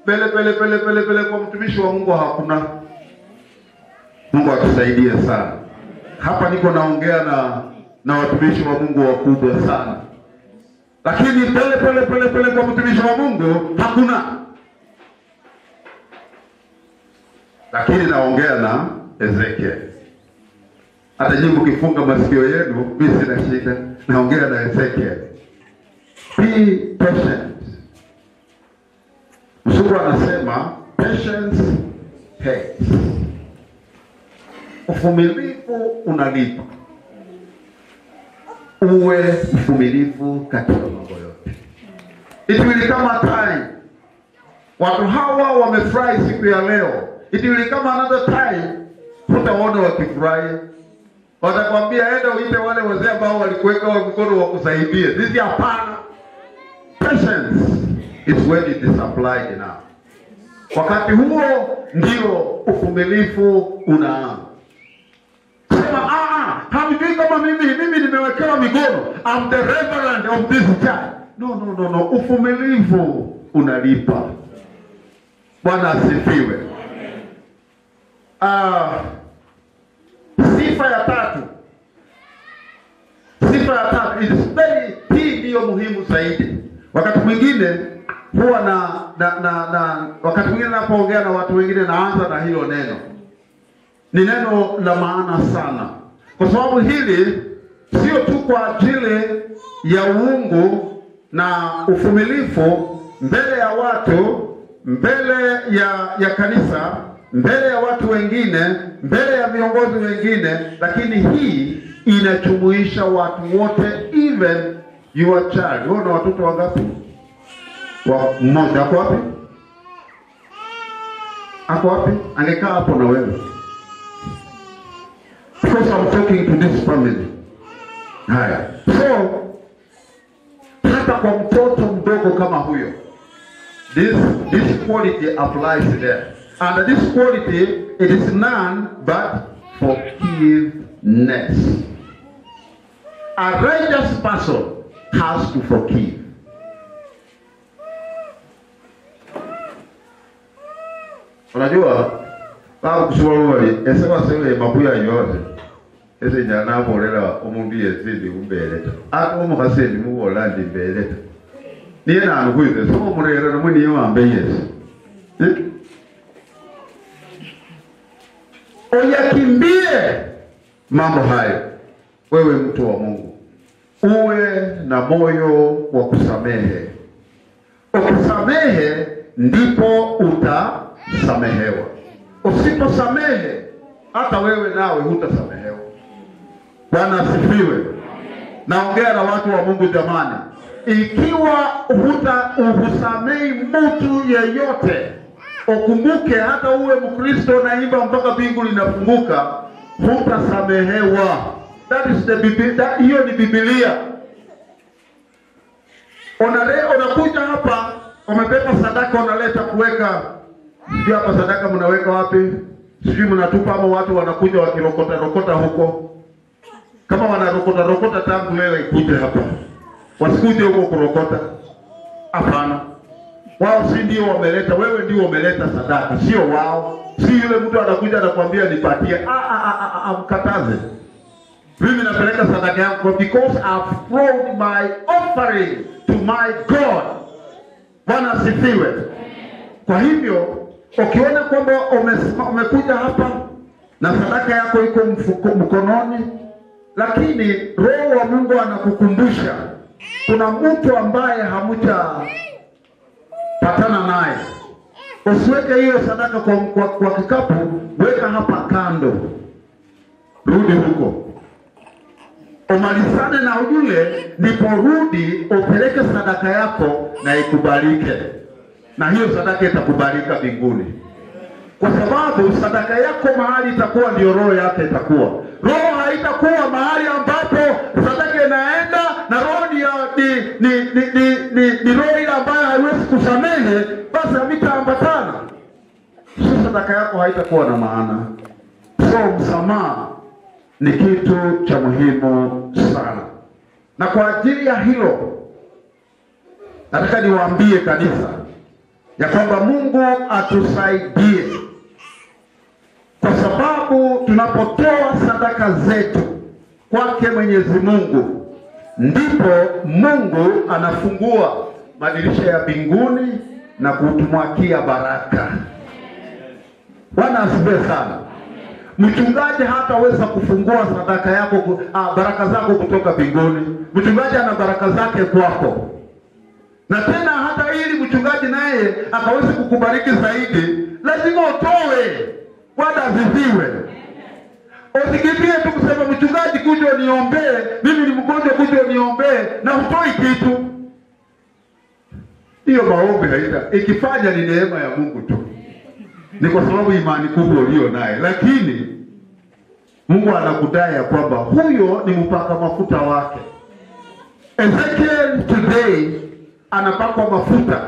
Pele kwa mtumishi wa Mungu hakuna. Mungu atusaidie sana. Hapa niko naongea na watumishi wa Mungu wakubwa sana. Lakini pele kwa mtumishi wa Mungu hakuna. Lakini naongea na Ezekiel. Hata nyinyi mkifunga masikio yenu, mimi sina shida. Naongea na Ezekiel. Be patient. Mungu anasema patience pays. Uvumilivu unalipa. Uwe mvumilivu katika mambo yote. It will come a time. Watu hawa wamefurahi siku ya leo. It will come another time. Hutaona wakifurahi. Watakwambia enda uite wale wazee ambao walikuweka mkono wa kusaidia. This is hapana. Patience is when it is applied now. Wakati huo ndio uvumilivu unaanza. Sema hamjui kama mimi nimewekewa mikono. I'm the reverend of this church. No. Uvumilivu unalipa. Bwana asifiwe. Sifa ya tatu is hii ndio muhimu zaidi. Wakati mwingine huwa na wakati mwingine napoongea na watu wengine naanza na hilo neno. Ni neno la maana sana, kwa sababu hili sio tu kwa ajili ya uungu na uvumilivu mbele ya watu, mbele ya kanisa, mbele ya watu wengine, mbele ya viongozi wengine, lakini hii inajumuisha watu wote, even your child. Wewe una watoto wangapi? Mmoja. Ako wapi? Ako wapi? Angekaa hapo na wewe. Because I'm talking to this family. Haya. So hata kwa mtoto mdogo kama huyo, this quality applies there. And this quality, it is none but forgiveness. A righteous person has to forgive. Unajua, kwa kuswali, esema sewe mabuya yote. Ese nyana bolela omundu yezidi umbeleta. Ati omukasedi mubola ndi mbeleta. Niye nanu kuize, so murera namuni yambe Yesu. Uyakimbie mambo hayo. Wewe mtu wa Mungu, uwe na moyo wa kusamehe. Ukisamehe ndipo utasamehewa. Usiposamehe hata wewe nawe hutasamehewa. Bwana asifiwe. Naongea na watu wa Mungu jamani. Ikiwa uhusamehi mtu yeyote, ukumbuke hata uwe Mkristo na imba mpaka mbingu linafunguka, hutasamehewa. That is the Biblia. Hiyo ni Biblia. Unakuja hapa, umebeba sadaka unaleta kuweka. Sijui hapa sadaka mnaweka wapi? Sijui mnatupa ama watu wanakuja wakirokota huko. Kama wanarokota tangu leo ikuje hapa. Wasikuje huko kurokota. Hapana. Wao si ndio wameleta, wewe ndio umeleta sadaka, sio wao. Si yule mtu anakuja anakuambia nipatie. Mkataze. Mimi napeleka sadaka yangu because I've brought my offering to my God. Bwana asifiwe. Kwa hivyo, ukiona kwamba umekuja hapa na sadaka yako iko mkononi, lakini Roho wa Mungu anakukumbusha kuna mtu ambaye patana naye, usiweke hiyo sadaka kwa kikapu, weka hapa kando. Rudi huko. Umalizane na ujule, ndipo rudi upeleke sadaka yako na ikubalike. Na hiyo sadaka itakubalika mbinguni. Kwa sababu sadaka yako mahali itakuwa ndio roho yake itakuwa. Roho haitakuwa mahali ambapo sadaka inaenda na roho ni roho ile ambayo haiwezi kusamehe, basi hamtaambatana. Sio, sadaka yako haitakuwa na maana. So msamaha ni kitu cha muhimu sana. Na kwa ajili ya hilo nataka niwaambie kanisa ya kwamba Mungu atusaidie, kwa sababu tunapotoa sadaka zetu kwake Mwenyezi Mungu, ndipo Mungu anafungua madirisha ya mbinguni na kutumwakia baraka. Bwana asifiwe sana. Mchungaji hataweza kufungua sadaka yako, baraka zako kutoka mbinguni. Mchungaji ana baraka zake kwako. Na tena hata ili mchungaji naye akaweze kukubariki zaidi, lazima utoe. Bwana asifiwe. Usikimbie tu kusema mchungaji kuja niombee, mimi ni mgonjwa kuja niombee, na hutoi kitu. Hiyo maombi haita. Ikifanya ni neema ya Mungu tu. Ni kwa sababu imani kubwa ulio naye. Lakini Mungu anakudai ya kwamba huyo ni mpaka mafuta wake. Ezekiel today anapakwa mafuta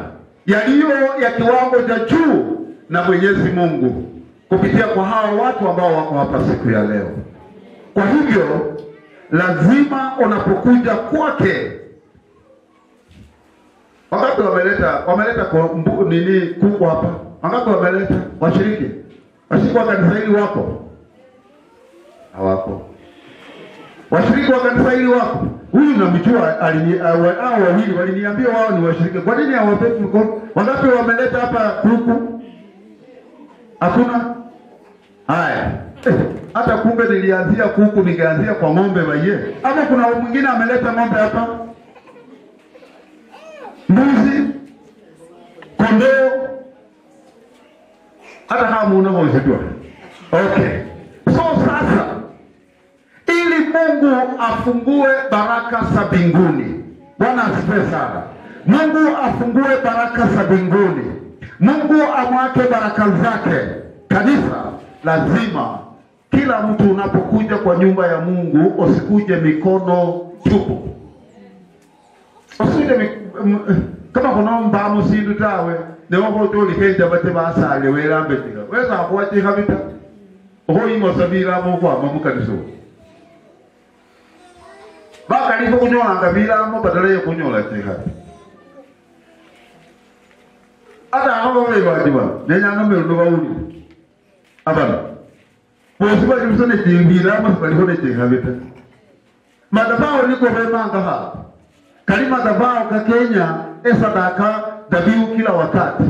yaliyo ya kiwango cha juu na Mwenyezi Mungu kupitia kwa hao watu ambao wako hapa siku ya leo. Kwa hivyo lazima unapokuja kwake, wakati wameleta nini kuku hapa, wakati wameleta washiriki wa kanisa hili wako hawako, washiriki wa kanisa hili wako huyu namjua, hao wawili waliniambia wao ni washirika. Kwa nini hawapeki mkono? Wangapi wameleta hapa kuku? Hakuna. Haya. Hata kumbe nilianzia kuku nikaanzia kwa ng'ombe baye. Ama kuna mwingine ameleta ng'ombe hapa? Mbuzi? Kondoo? Hata kama unavyozitua. Okay. So sasa ili Mungu afungue baraka za mbinguni. Bwana asifiwe sana. Mungu afungue baraka za mbinguni. Mungu amwake baraka zake. Kanisa lazima kila mtu unapokuja kwa nyumba ya Mungu usikuje mikono tupu. Usije kama kuna mbamu sindu tawe ne wako toli kenda bate basale werambe tira. Weza akwati habita. Hoi mosabira mo kwa mamukanisa. Baka ni kunyola ngabira mo badala ya kunyola tira. Ada hawo webajiba. Nenya ngame ndo bauli. Abana. Posiba jimsone tingira mo bali hone tinhabita. Madabao niko bemanga hapa. Kalima madabao ka Kenya esadaka dabiu kila wakati.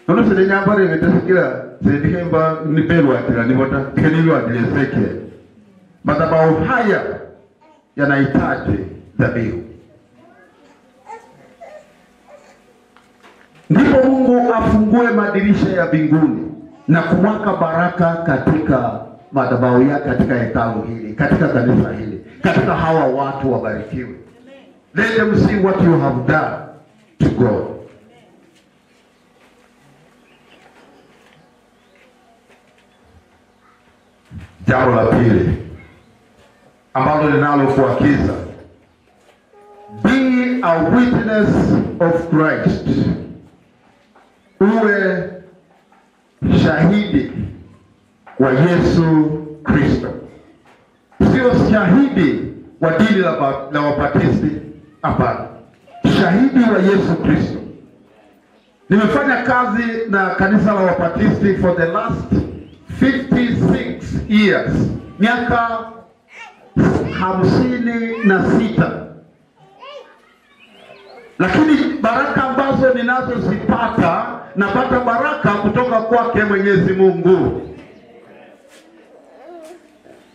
Nono sele nyambare vetesikira zedihemba niperwa kila nivota kenilwa dilezeke. Madabao haya yanahitaji dhabihu. Ndipo Mungu afungue madirisha ya mbinguni na kumwaka baraka katika madhabahu yake, katika hekalu hili, katika kanisa hili, katika hawa watu wabarikiwe. Let them see what you have done to God. Jambo la pili ambalo linalofuakiza, be a witness of Christ. Uwe shahidi wa Yesu Kristo. Sio shahidi wa dini la Wabaptisti, hapana. Shahidi wa Yesu Kristo. Nimefanya kazi na kanisa la Wabaptisti for the last 56 years. Miaka 56. Lakini baraka ambazo ninazozipata, napata baraka kutoka kwake Mwenyezi Mungu.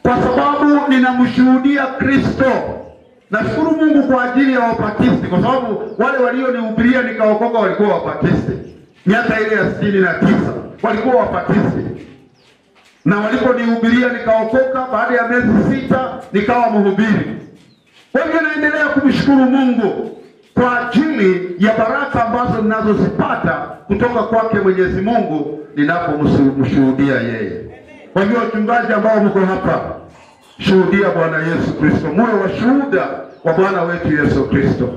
Kwa sababu ninamshuhudia Kristo. Nashukuru Mungu kwa ajili ya Wabaptisti, kwa sababu wale walionihubiria nikaokoka walikuwa Wabaptisti. Miaka ile ya 69 walikuwa Wabaptisti. Na waliponihubiria nikaokoka, baada ya miezi 6 nikawa mhubiri. Kwa hivyo naendelea kumshukuru Mungu kwa ajili ya baraka ambazo ninazozipata kutoka kwake Mwenyezi Mungu ninapomshuhudia yeye. Kwa hivyo wachungaji ambao mko hapa, shuhudia Bwana Yesu Kristo. Muwe washuhuda wa Bwana wetu Yesu Kristo.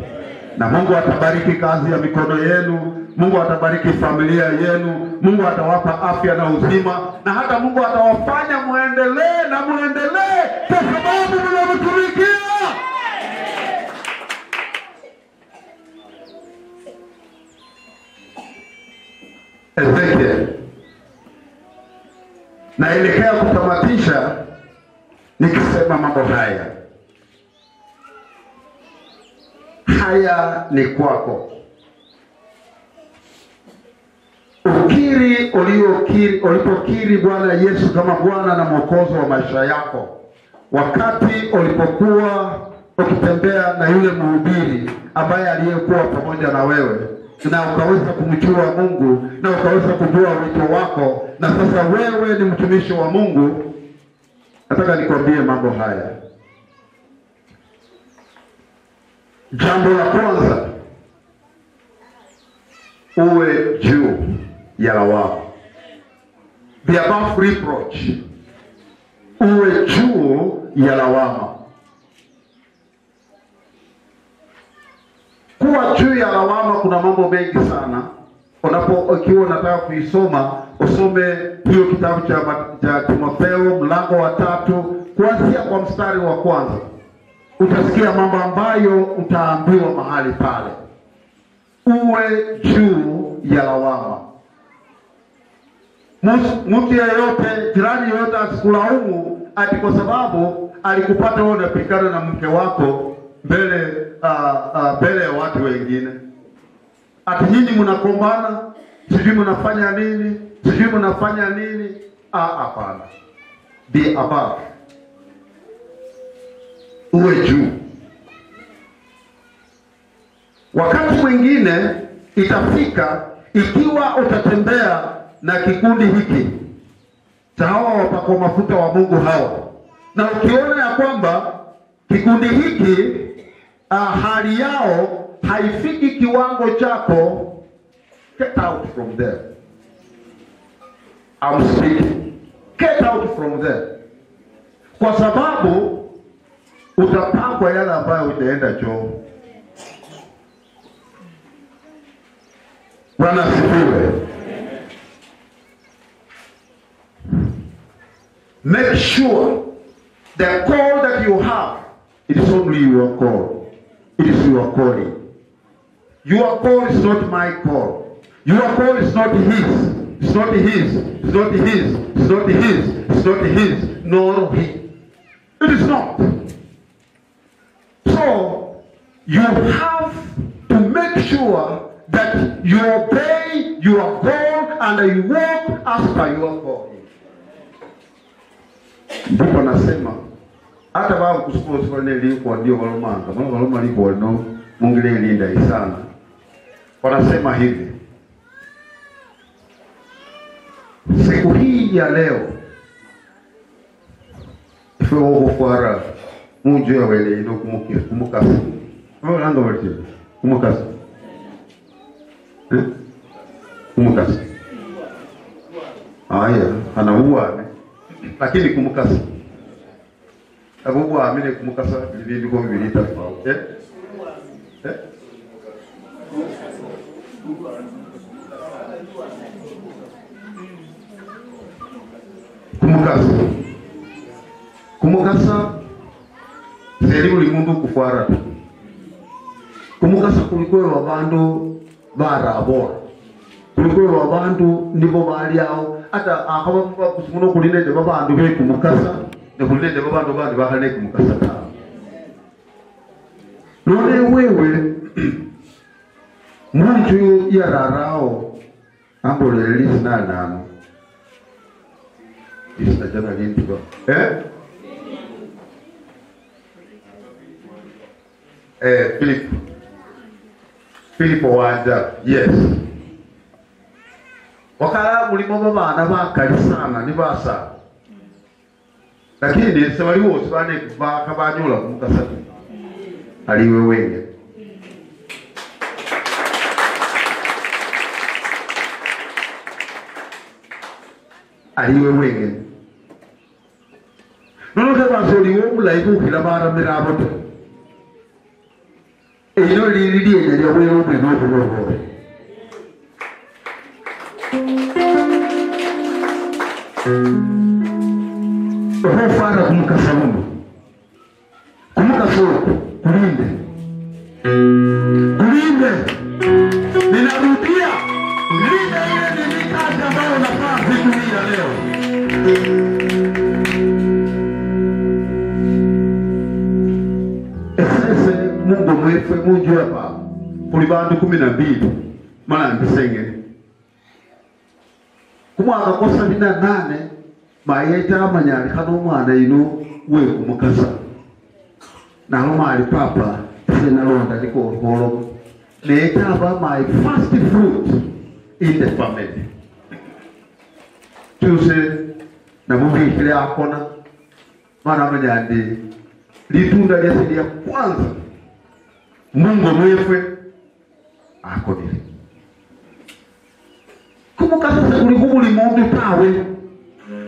Na Mungu atabariki kazi ya mikono yenu. Mungu atabariki familia yenu. Mungu atawapa afya na uzima. Na hata Mungu atawafanya muendelee na muendelee kwa sababu mnamtumikia. Ezekiel. Naelekea kutamatisha nikisema mambo haya. Haya ni kwako. Ukiri ulipokiri Bwana Yesu kama Bwana na Mwokozi wa maisha yako, wakati ulipokuwa ukitembea na yule mhubiri ambaye aliyekuwa pamoja na wewe, na ukaweza kumjua Mungu na ukaweza kujua wito wako, na sasa wewe ni mtumishi wa Mungu, nataka nikwambie mambo haya. Jambo la kwanza, uwe juu ya lawama. Be above reproach. Uwe juu ya lawama. Kuwa juu ya lawama kuna mambo mengi sana. Ukiwa unataka kuisoma, usome hiyo kitabu cha Timotheo mlango wa 3 kuanzia kwa mstari wa 1. Utasikia mambo ambayo utaambiwa mahali pale. Uwe juu ya lawama. Mtu yeyote, jirani yeyote asikulaumu ati kwa sababu alikupata wewe unapikana na mke wako mbele ya watu wengine. Ati nyinyi mnakombana, sijui mnafanya nini, sijui mnafanya nini. Hapana. Be above. Uwe juu. Wakati mwingine itafika ikiwa utatembea na kikundi hiki cha hawa wapakwa mafuta wa Mungu hawa, na ukiona ya kwamba kikundi hiki hali yao haifiki kiwango chako, get out from there. I'm speaking. Get out from there. Kwa sababu utapangwa yale ambayo utaenda choo. Bwana asifiwe. Make sure the call that you have, it is only your call. It is your calling. Your call is not my call. Your call is not his. It's not his. It's not his. It's not his. It's not his. Nor he. It is not. So you have to make sure that you obey your call and you walk as per your call. Ndipo nasema hata baba kusuko sifanye liko ndio walomanga. Waloma liko no mungile linda isana. Wanasema hivi. Siku hii ya leo ife ogo kwara munjo ya wele ino kumukasa. Wewe anga wale kumukasa. Kumukasa. Aya, anaua lakini kumukasa. Abubu amine kumukasa ibindi ko bibiri tafauti. Kumukasa zeri uli mundu kufuara. Kumukasa kulikuwa wabandu barabora. Kulikuwa wabandu nibo bali yao hata akaba kusimuno kulinde babandu be kumukasa ne kulinde babandu bandi bakane kumukasa ta. None wewe munju ya rarao ambole lisna nano. Isna jana lindigo. Philip wanda, yes. Wakala mulimo babana bakali sana ni basa. Lakini sebali wose bane bakabanyula kumukasa. Aliwe wenge. Aliwe wenge. Nono kabasoli wo mulaibu kilabara mirabote. Eyo lili yeye wewe wewe. Fara kumukasa mungu. Kumukasa kulinde. Kulinde. Ninarudia. Linde ile ni kazi ambayo nafaa kutumia leo. Mungu mwefe mungu hapa. Kuli bandu 12. Mana ndisenge. Kumwaka kosa 8 mayeta amanyali kano mwana ino we kumukasa. Nalo mali papa sena londa liko holo. Leta aba my first fruit in the family. Tuse na muvi kile akona mana manyandi litunda liasili ya kwanza Mungu mwefe akonile. Kumukasa sekuli kubuli mungu tawe.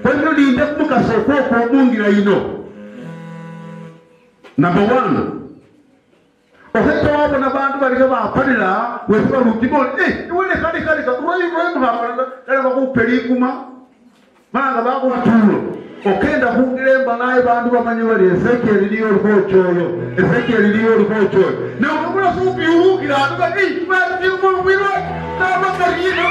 Kwa hivyo linde kumukasa kwa mungira ino. Number 1. Oheto wabo na bandu balika bapanila wefa rutiboni. Iwele kali roi muhapana kale bakupelikuma. Manga bakutulo. Okenda kungiremba naye bandu bamanye bali Ezekiel liyo likochoyo. Ezekiel liyo likochoyo. Na ukubula supi uhukira atuka basi mwilo na makarino.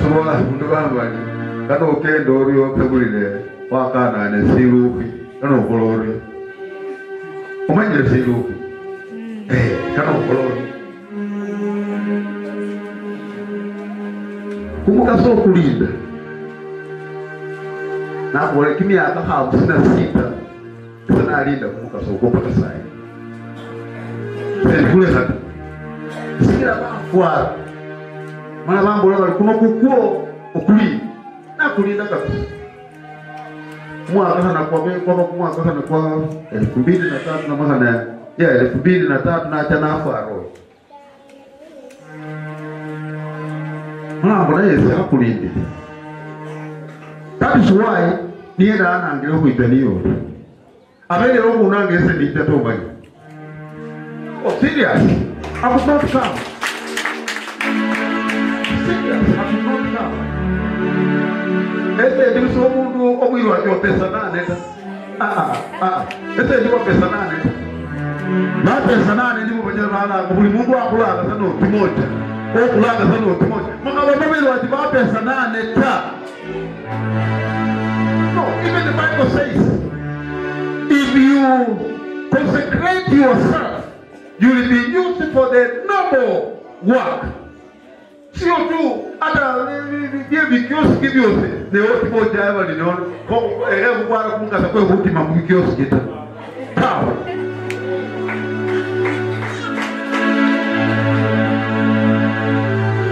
sobola mundu bambali kano okendo olio pebulile wakana ne sirupi kano okolori omanyire sirupi kano okolori kumukaso okulinda nakole kimyaka 56 sana alinda kumukaso okopata sai kule hata sikira bafwa mana bambo laba kuno kukuo okuli na kulinda kabisa mwaka sana kwa mwaka sana kwa 2003 na mwaka na ya 2003 na tena afaro mambo na yese hakulinde. That is why nienda ana angelo kuitaniyo abele roho unangese nita to bani. Oh serious, I will not come. Serious, I will not come. Ese ndio somo omwiro wa pesa nane. Ese ndio pesa nane. Na pesa nane ndio mwenye maana buli Mungu akulaga sana kimoja. Okulaga sana kimoja. Maka wamwiro wa pesa nane ta. No, even the Bible says if you consecrate yourself, you will be used for the noble work. Sio tu hata vikiosi kivyote ni wote moja hapa ninaona kwa kumka kwa ultima vikiosi kita sawa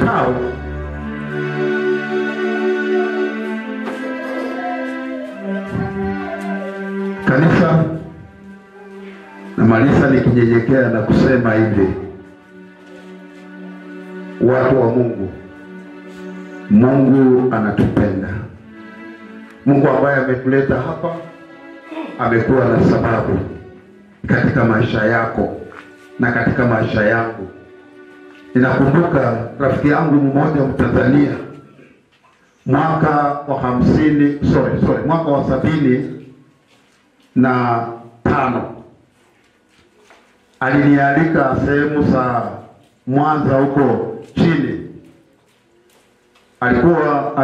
sawa kanisa na malisa nikinyenyekea na kusema hivi, watu wa Mungu, Mungu anatupenda. Mungu ambaye ametuleta hapa amekuwa na sababu katika maisha yako na katika maisha yangu. Ninakumbuka rafiki yangu mmoja Mtanzania mwaka wa 50 mwaka wa 75 alinialika sehemu za Mwanza huko chini. Alikuwa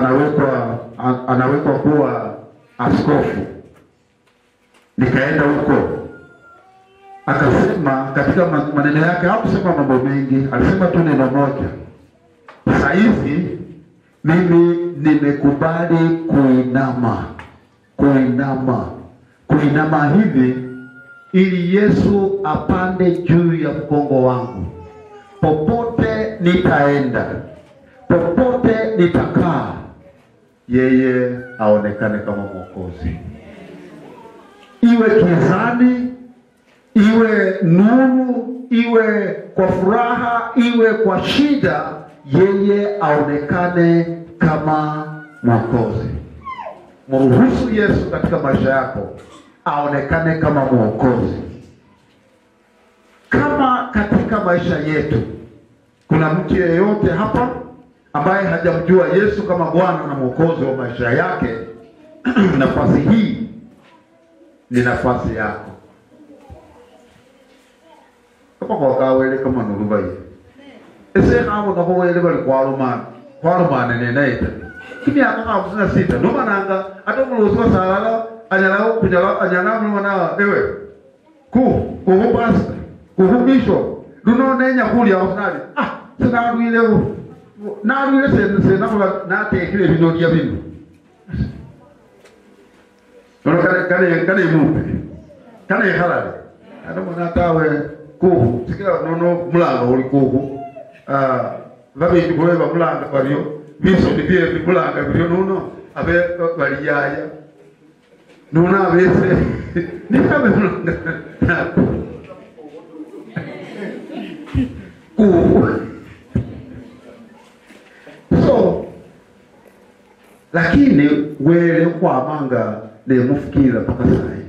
anawekwa kuwa askofu. Nikaenda huko. Akasema katika maneno yake hakusema mambo mengi, alisema tu neno moja. Sasa hivi mimi nimekubali kuinama hivi ili Yesu apande juu ya mgongo wangu. Popote nitaenda, popote nitakaa, yeye aonekane kama Mwokozi. Iwe kizani, iwe nuru, iwe kwa furaha, iwe kwa shida, yeye aonekane kama Mwokozi. Mruhusu Yesu katika maisha yako aonekane kama Mwokozi. Kama katika maisha yetu kuna mtu yeyote hapa ambaye hajamjua Yesu kama Bwana na Mwokozi wa maisha yake, nafasi hii ni nafasi yako. Kama kwa kawele kama nurubai. Ese hapo kama wale bali kwa Roma nenaita. Kimi akaka usina sita. Noma nanga atomuloswa salala anyalao kujala anyana mwana ewe. Kuhubasta. Kuhubisho. Duno nenya kulia osnali. Sina ruile na ruile se na tekile binodia binu. Nono kane mupe. Kane halali. Atomona tawe kuhu. Sikila nono mulanga uli kuhu. Vabe ndikoeba mulanga baliyo. Miso ndibye mulanga baliyo nono abe baliyaya. Nuna abese nikabe mulanga. So lakini wele kwa manga ne mufikira paka sai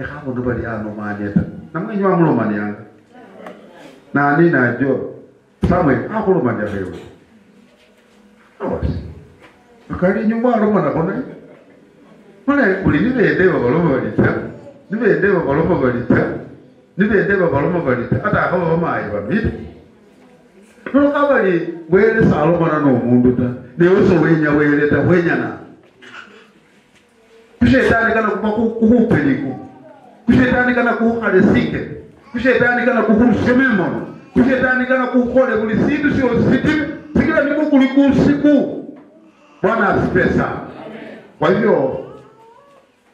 hapo ndo bali ano mani hata na mwenye wa mlo mani yanga na nina jo samwe hapo lo mani hapo awasi akali nyumba lo mana bona mana kulinibe ndeba baloma balita nibe ndeba baloma balita nibe ndeba baloma balita hata hapo mama ayi babidi no kabali wele salomana no mundu ta ne uso wenya wele ta wenya na kushetani kana kukupeliko kushetani kana kuharesike kushetani kana kukusememo kushetani kana kukole kulisindu sio sitimu sikila niko kulikusiku. Bwana asifiwe sana. Kwa hivyo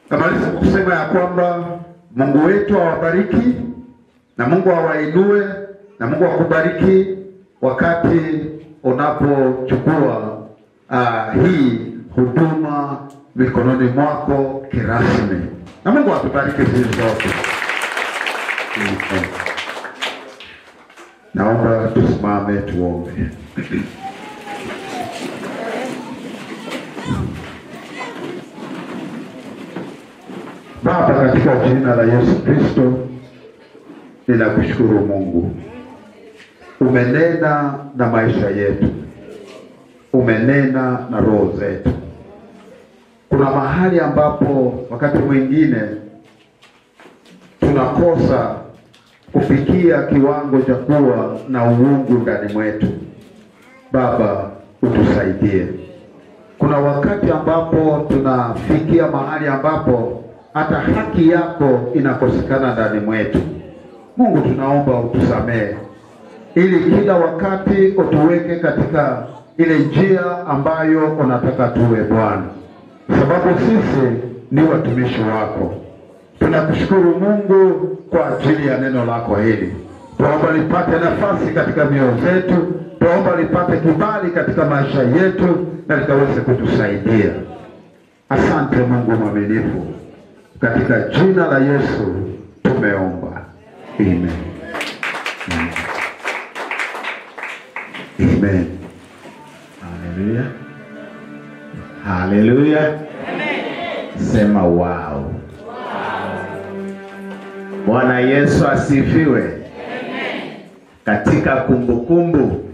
kamaliza kusema ya kwamba Mungu wetu awabariki na Mungu awainue na Mungu akubariki wakati unapochukua hii huduma mikononi mwako kirasmi. Na Mungu atubariki sisi sote. Naomba tusimame tuombe. Baba, katika jina la Yesu Kristo, ninakushukuru Mungu. Umenena na maisha yetu. Umenena na roho zetu. Kuna mahali ambapo wakati mwingine tunakosa kufikia kiwango cha kuwa na uungu ndani mwetu. Baba, utusaidie. Kuna wakati ambapo tunafikia mahali ambapo hata haki yako inakosekana ndani mwetu. Mungu, tunaomba utusamehe ili kila wakati utuweke katika ile njia ambayo unataka tuwe Bwana, sababu sisi ni watumishi wako. Tunakushukuru Mungu kwa ajili ya neno lako hili. Tuomba lipate nafasi katika mioyo zetu. Tuomba lipate kibali katika maisha yetu na likaweze kutusaidia. Asante Mungu mwaminifu. Katika jina la Yesu tumeomba. Amen. Amen. Haleluya. Haleluya. Amen. Sema wow. Bwana Yesu asifiwe. Amen. Katika kumbukumbu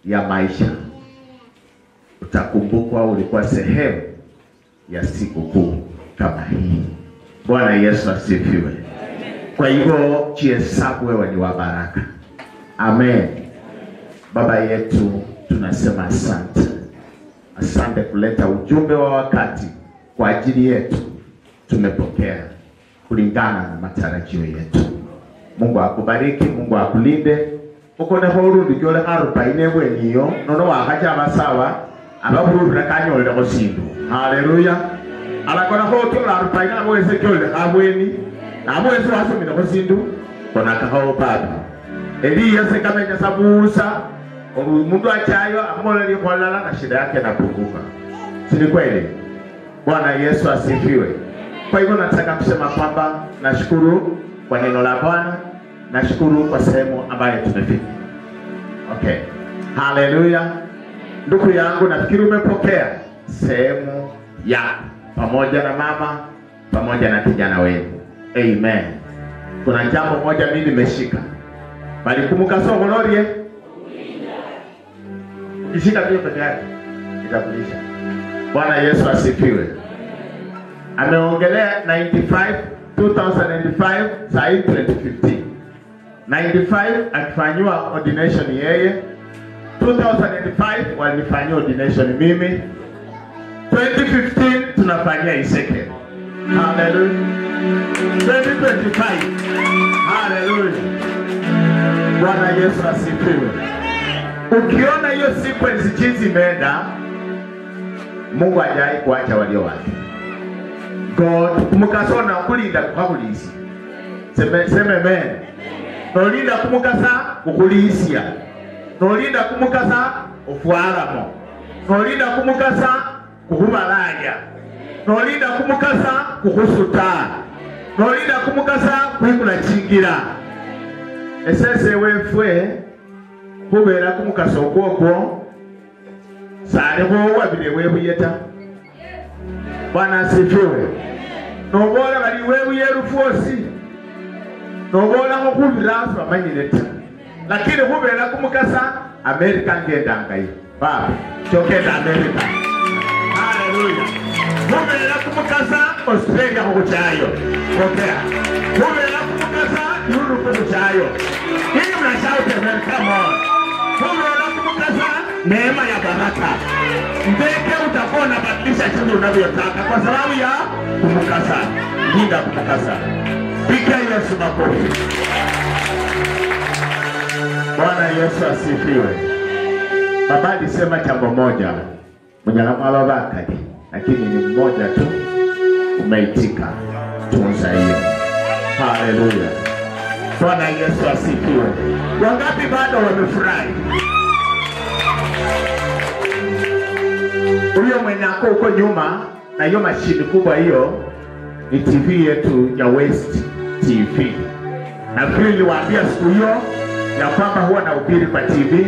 ya maisha utakumbukwa ulikuwa sehemu ya siku kuu kama hii. Bwana Yesu asifiwe. Amen. Kwa hivyo jihesabu wewe ni wa baraka. Amen. Baba yetu, tunasema asante. Asante kuleta ujumbe wa wakati kwa ajili yetu. Tumepokea kulingana na matarajio yetu. Mungu akubariki, Mungu akulinde. Uko na horo ndiole harupa inebwe niyo nono wakaja abasawa ababuru rakanyole ko sindu. Haleluya. Alakona hoto la harupa ina mweze kyole abweni na mweze wasomina ko sindu kona kaho baba. Eliya sekamenya sabusa mundu achayo amole ni kwalala na shida yake inapunguka. Si ni kweli? Bwana Yesu asifiwe. Kwa hivyo nataka kusema kwamba nashukuru kwa neno la Bwana, nashukuru kwa sehemu ambayo tumefika. Okay. Haleluya. Ndugu yangu, nafikiri umepokea sehemu ya pamoja na mama, pamoja na kijana wenu. Amen. Kuna jambo moja mimi nimeshika. Bali kumbuka somo lorie. Ishika pia peke yake. Itakulisha. Bwana Yesu asifiwe. Ameongelea 95 2005 sahi 2015. 95 akifanywa ordination yeye. 2005 walifanywa ordination mimi. 2015 tunafanyia Iseke. Hallelujah. 2025. Hallelujah. Bwana Yesu asifiwe. Ukiona hiyo sequence jinsi imeenda, Mungu hajai kuacha walio wake. God kumukasona kulinda kukulisi. Seme amen. Nolinda kumukasa kukulisia. Nolinda kumukasa ofwaramo. Nolinda kumukasa kukubalaya. Nolinda kumukasa kukusuta. Nolinda kumukasa kwikula chingira. Esese wefwe kubera kumukasa okwo sare bo wabire webuyeta. Bwana asifiwe. Nobola bali wewe yerufosi. Nobola ngokubirafu amanyireta. Lakini kubera kumukasa America ngenda ngai. Baba, chokeza America. Hallelujah. Kubera kumukasa Australia kuchayo. Pokea. Kubera kumukasa Europe kuchayo. Hii mnashout America, come on. Unaona kumkasa neema ya baraka. Mbeke utakuwa unabadilisha jinsi unavyotaka kwa sababu ya kumkasa. Linda kumkasa. Piga Yesu makofi. Bwana Yesu asifiwe. Baba alisema jambo moja. Mnyalama babakadi. Lakini ni mmoja tu umeitika. Tunza hiyo. Haleluya. Bwana Yesu asifiwe. Wangapi bado wamefurahi? Huyo mwenye ako huko nyuma na hiyo mashini kubwa hiyo ni TV yetu ya West TV. Na vile niliwaambia siku hiyo ya kwamba huwa na ubiri kwa TV.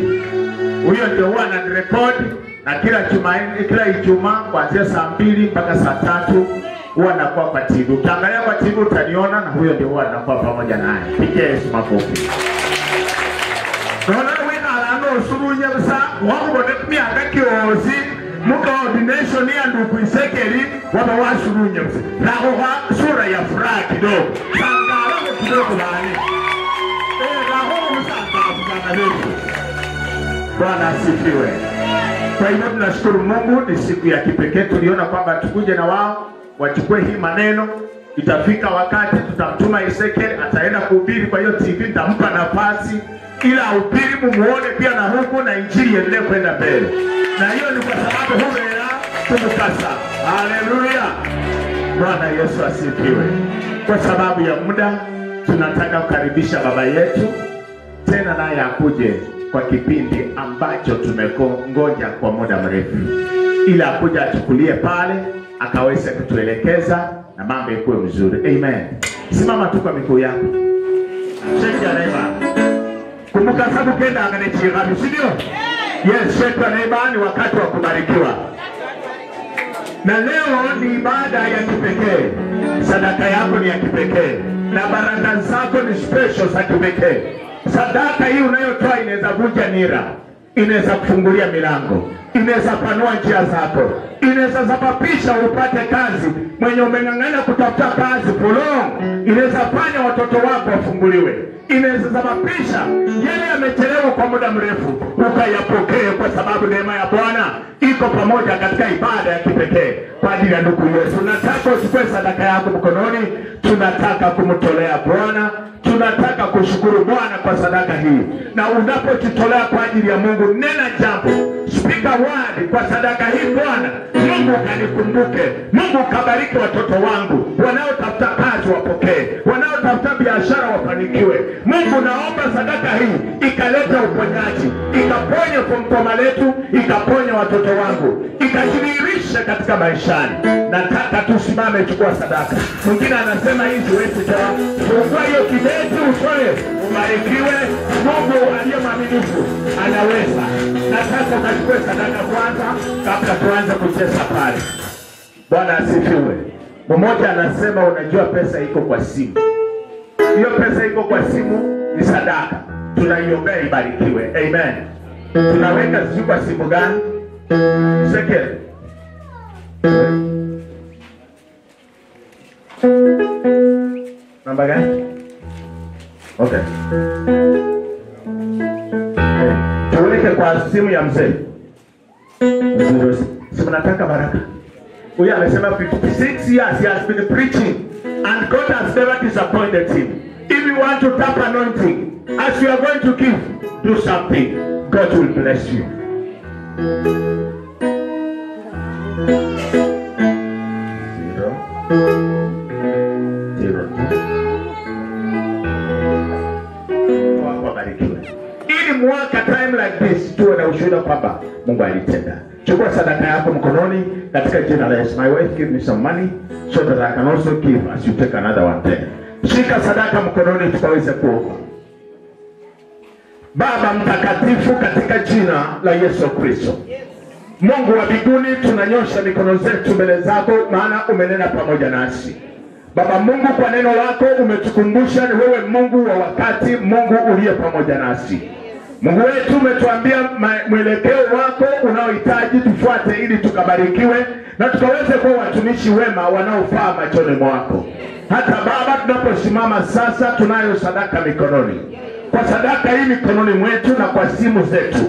Huyo ndio huwa na record na kila Ijumaa kuanzia saa 2 mpaka saa 3 huwa nakuwa kwa TV. Ukiangalia kwa TV utaniona na huyo ndio huwa anakuwa pamoja naye. Pigia Yesu makofi. Naona wewe alano usurunya basa wako bodekmi akakiozi muka ordination ya ndugu isekeli waba wasurunya basa. Raho wa sura ya furaha kidogo. Sangara kidogo bani. Raho msanga wetu. Bwana asifiwe. Kwa hivyo tunashukuru Mungu, ni siku ya kipekee. Tuliona kwamba tukuje na wao wachukue hii maneno. Itafika wakati tutamtuma Ezekiel ataenda kuhubiri kwa hiyo TV, nitampa nafasi ila ahubiri muone pia na huku na injili iendelee kwenda mbele. Na hiyo ni kwa sababu huwela kumukasa. Haleluya. Bwana Yesu asifiwe. Kwa sababu ya muda tunataka kukaribisha baba yetu tena naye akuje kwa kipindi ambacho tumekongoja kwa muda mrefu. Ila akuja achukulie pale akaweze kutuelekeza na mambo yakuwe mzuri. Amen. Simama tu kwa miguu yako. Shake your neighbor. Kumbuka sababu kenda anganechira, si ndio? Yes, shake your neighbor, ni wakati wa kubarikiwa. Na leo ni ibada ya kipekee. Sadaka yako ni ya kipekee. Na baraka zako ni special za kipekee. Sadaka hii unayotoa inaweza vunja nira, inaweza kufungulia milango, inaweza panua njia zako, inaweza sababisha upate kazi. Mwenye umeng'ang'ana kutafuta kazi fulong, inaweza fanya watoto wako wafunguliwe, inaweza sababisha yale yamechelewa kwa muda mrefu ukayapokee, kwa sababu neema ya Bwana iko pamoja katika ibada ya kipekee kwa ajili ya ndugu Yesu. Nataka uchukue sadaka yako mkononi, tunataka kumtolea Bwana. Tunataka kushukuru Bwana kwa sadaka hii. Na unapojitolea kwa ajili ya Mungu, nena jambo, speak a word kwa sadaka hii. Bwana Mungu kanikumbuke, Mungu kabariki watoto wangu wanaotafuta kazi wapokee, wanaotafuta biashara wafanikiwe. Mungu naomba sadaka hii ikaleta uponyaji, ikaponye kwa letu, ikaponye watoto wangu, ikajidhihirisha katika maishani. Nataka tusimame, chukua sadaka. Mwingine anasema hii siwezi toa. Fungua hiyo kibeti utoe, ubarikiwe. Mungu aliye mwaminifu anaweza. Na sasa ukachukue sadaka kwanza kabla tuanze kucheza pale. Bwana asifiwe. Mmoja anasema unajua pesa iko kwa simu. Hiyo pesa iko kwa simu ni sadaka. Tunaiombea ibarikiwe. Amen. Tunaweka sisi kwa simu gani? Second. Namba gani? Okay. Tuweke kwa simu ya mzee. Simu nataka baraka. Huyu amesema 56 years he has been preaching and God has never disappointed him. If you want to tap anointing, as you are going to give, do something. God will bless you. Ili mwaka time like this tuwe na ushuhuda kwamba Mungu alitenda. Chukua sadaka yako mkononi katika jina la Yesu. My wife give me some money so that I can also give as you take another one there. Shika sadaka mkononi tukaweze kuomba. Baba mtakatifu, katika jina la Yesu Kristo, Mungu wa mbinguni, tunanyosha mikono zetu mbele zako, maana umenena pamoja nasi. Baba Mungu, kwa neno lako umetukumbusha ni wewe Mungu wa wakati, Mungu uliye pamoja nasi. Mungu wetu, umetuambia mwelekeo wako unaohitaji tufuate ili tukabarikiwe na tukaweze kuwa watumishi wema wanaofaa machoni mwako. Hata Baba, tunaposimama sasa tunayo sadaka mikononi. kwa sadaka hii mikononi mwetu na kwa simu zetu.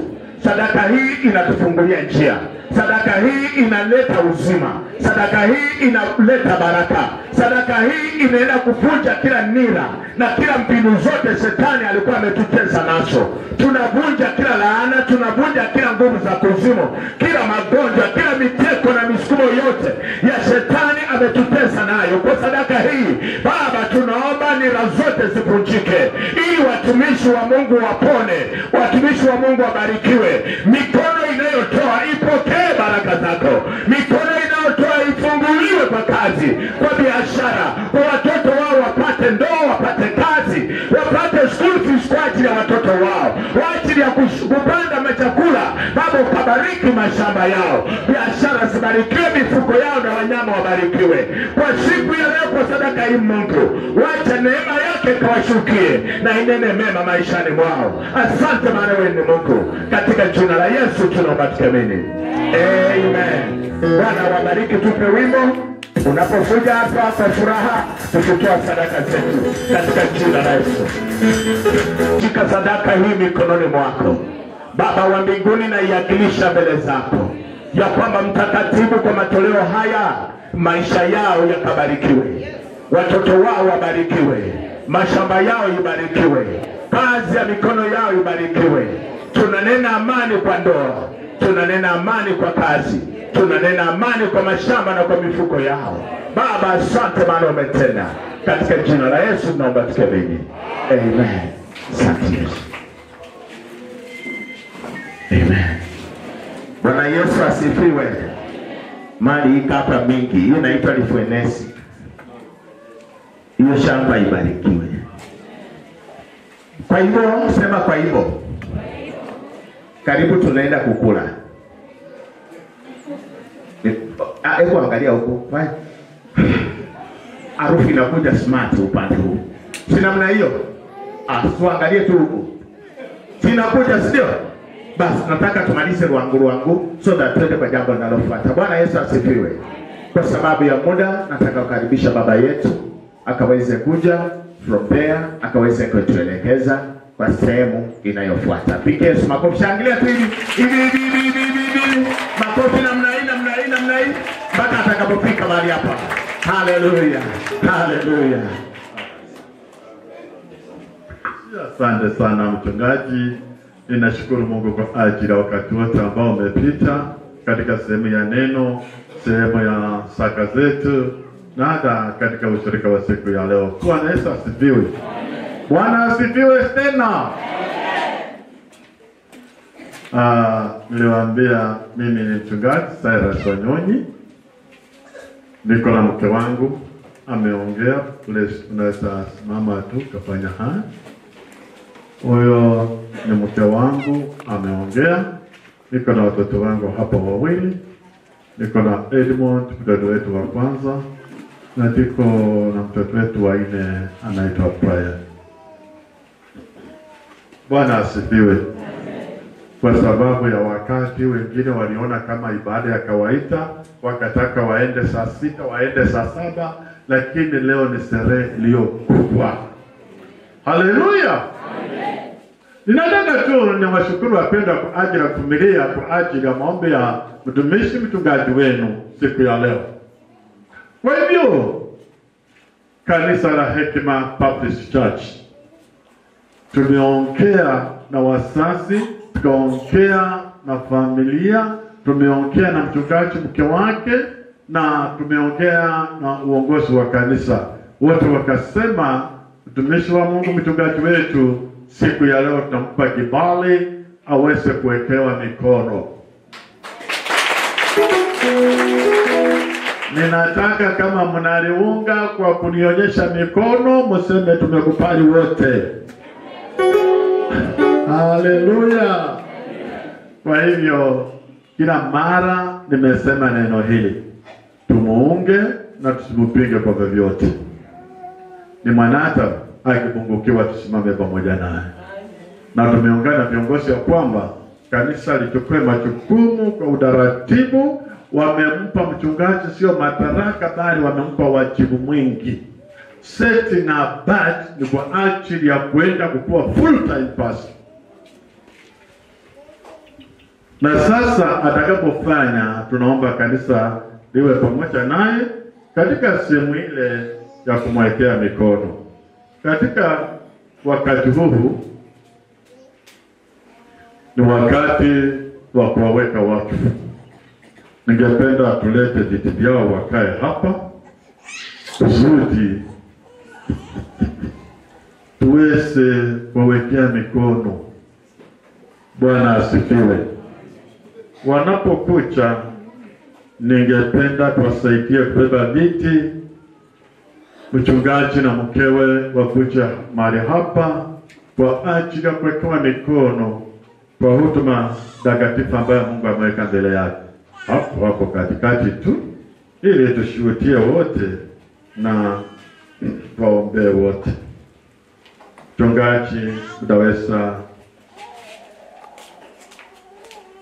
Sadaka hii inatufungulia njia. Sadaka hii inaleta uzima. Sadaka hii inaleta baraka. Sadaka hii inaenda kuvunja kila nira na kila mbinu zote shetani alikuwa ametutesa nazo. Tunavunja kila laana, tunavunja kila nguvu za kuzimu, kila magonjwa, kila miteko na misukumo yote ya shetani ametutesa nayo. Kwa sadaka hii Baba, tunaomba nira zote zivunjike, ili watumishi wa Mungu wapone, watumishi wa Mungu wabarikiwe. Mikono inayotoa ipokee baraka zako. Mikono inayotoa ifunguliwe kwa kazi, kwa biashara, kwa watoto wao wapate ndoa, wapate kazi, wapate school fees kwa ajili ya watoto wao, kwa ajili ya kupanda machakula. Baba, ukabariki mashamba yao, biashara zibarikiwe, mifuko yao na wanyama wabarikiwe. Kwa siku ya leo, kwa sadaka hii Mungu, wacha neema yake kawashukie na inene mema maishani mwao. Asante maana wewe ni Mungu. Katika jina la Yesu tunaomba tukiamini. Amen. Bwana wabariki, tupe wimbo unapokuja hapa kwa furaha tukitoa sadaka zetu katika jina la Yesu. Shika sadaka hii mikononi mwako. Baba wa mbinguni, na iakilisha mbele zako ya kwamba mtakatifu, kwa matoleo haya maisha yao yakabarikiwe, watoto wao wabarikiwe, mashamba yao ibarikiwe, kazi ya mikono yao ibarikiwe. Tunanena amani kwa ndoa, tunanena amani kwa kazi, tunanena amani kwa mashamba na kwa mifuko yao. Baba, asante maana umetenda. Katika jina la Yesu tunaomba tukiamini. Amen. Asante Yesu. Amen. Bwana Yesu asifiwe. Mali ikapa mingi. Hiyo inaitwa Lifwenesi. Hiyo shamba ibarikiwe. Kwa hivyo, sema kwa hivyo. Karibu tunaenda kukula. Hebu angalia huko. Harufu inakuja smart upande huu. Si namna hiyo? Tuangalie tu huko. Sinakuja, sio? Basi nataka tumalize ruangu so that tuende kwa jambo linalofuata. Bwana Yesu asifiwe. Kwa sababu ya muda, nataka kukaribisha baba yetu akaweze kuja from there, akaweze kutuelekeza kwa sehemu inayofuata. Piga Yesu makofi, shangilia tu hivi. Makofi namna hii mpaka atakapofika mahali hapa. Haleluya. Haleluya. Asante sana mchungaji. Ninashukuru Mungu kwa ajili ya wakati wote ambao umepita katika sehemu ya neno, sehemu ya saka zetu, na hata katika ushirika wa siku ya leo. Bwana Yesu asifiwe. Bwana asifiwe tena. Niliwaambia mimi ni mchungaji Cyrus Wanyonyi. Niko na mke wangu ameongea, tunaweza simama tu kafanya haya. Huyo ni mke wangu ameongea. Niko na watoto wangu hapa wawili. Niko na Edmond, mtoto wetu wa kwanza, na niko na mtoto wetu wa nne anaitwa Brian. Bwana asifiwe. Kwa sababu ya wakati, wengine waliona kama ibada ya kawaida, wakataka waende saa 6, waende saa 7, lakini leo ni sherehe iliyo kubwa. Haleluya. Ninataka tu niwashukuru wapendwa kwa ajili ya kuvumilia, kwa ajili ya maombi ya mtumishi mchungaji wenu siku ya leo. Kwa hivyo, kanisa la Hekima Baptist Church, tumeongea na wazazi, tumeongea na familia, tumeongea na mchungaji mke wake, na tumeongea na uongozi wa kanisa. Wote wakasema mtumishi wa Mungu mchungaji wetu siku ya leo tunampa kibali aweze kuwekewa mikono. Ninataka kama mnaliunga kwa kunionyesha mikono, mseme tumekubali wote. Haleluya. Kwa hivyo kila mara nimesema neno hili, tumuunge na tusimupinge kwa vyovyote. Ni mwanadamu akipungukiwa tusimame pamoja naye. Na tumeungana viongozi ya kwamba kanisa lichukue majukumu kwa utaratibu. Wamempa mchungaji sio madaraka, bali wamempa wajibu mwingi. setting apart ni kwa ajili ya kwenda kukuwa full time pastor. Na sasa atakapofanya, tunaomba kanisa liwe pamoja naye katika sehemu ile ya kumwekea mikono. Katika wakati huu ni wakati wa kuwaweka wakfu. Ningependa tulete viti vyao wakae hapa kusudi tuweze kuwawekea mikono. Bwana asifiwe. Wanapokuja, ningependa tuwasaidie kubeba viti. Mchungaji na mkewe wakuja mahali hapa kwa ajili ya kuwekewa mikono kwa huduma takatifu ambayo Mungu ameweka mbele yake. Hapo wako katikati tu ili tushuhudie wote na tuwaombee wote. Mchungaji, utaweza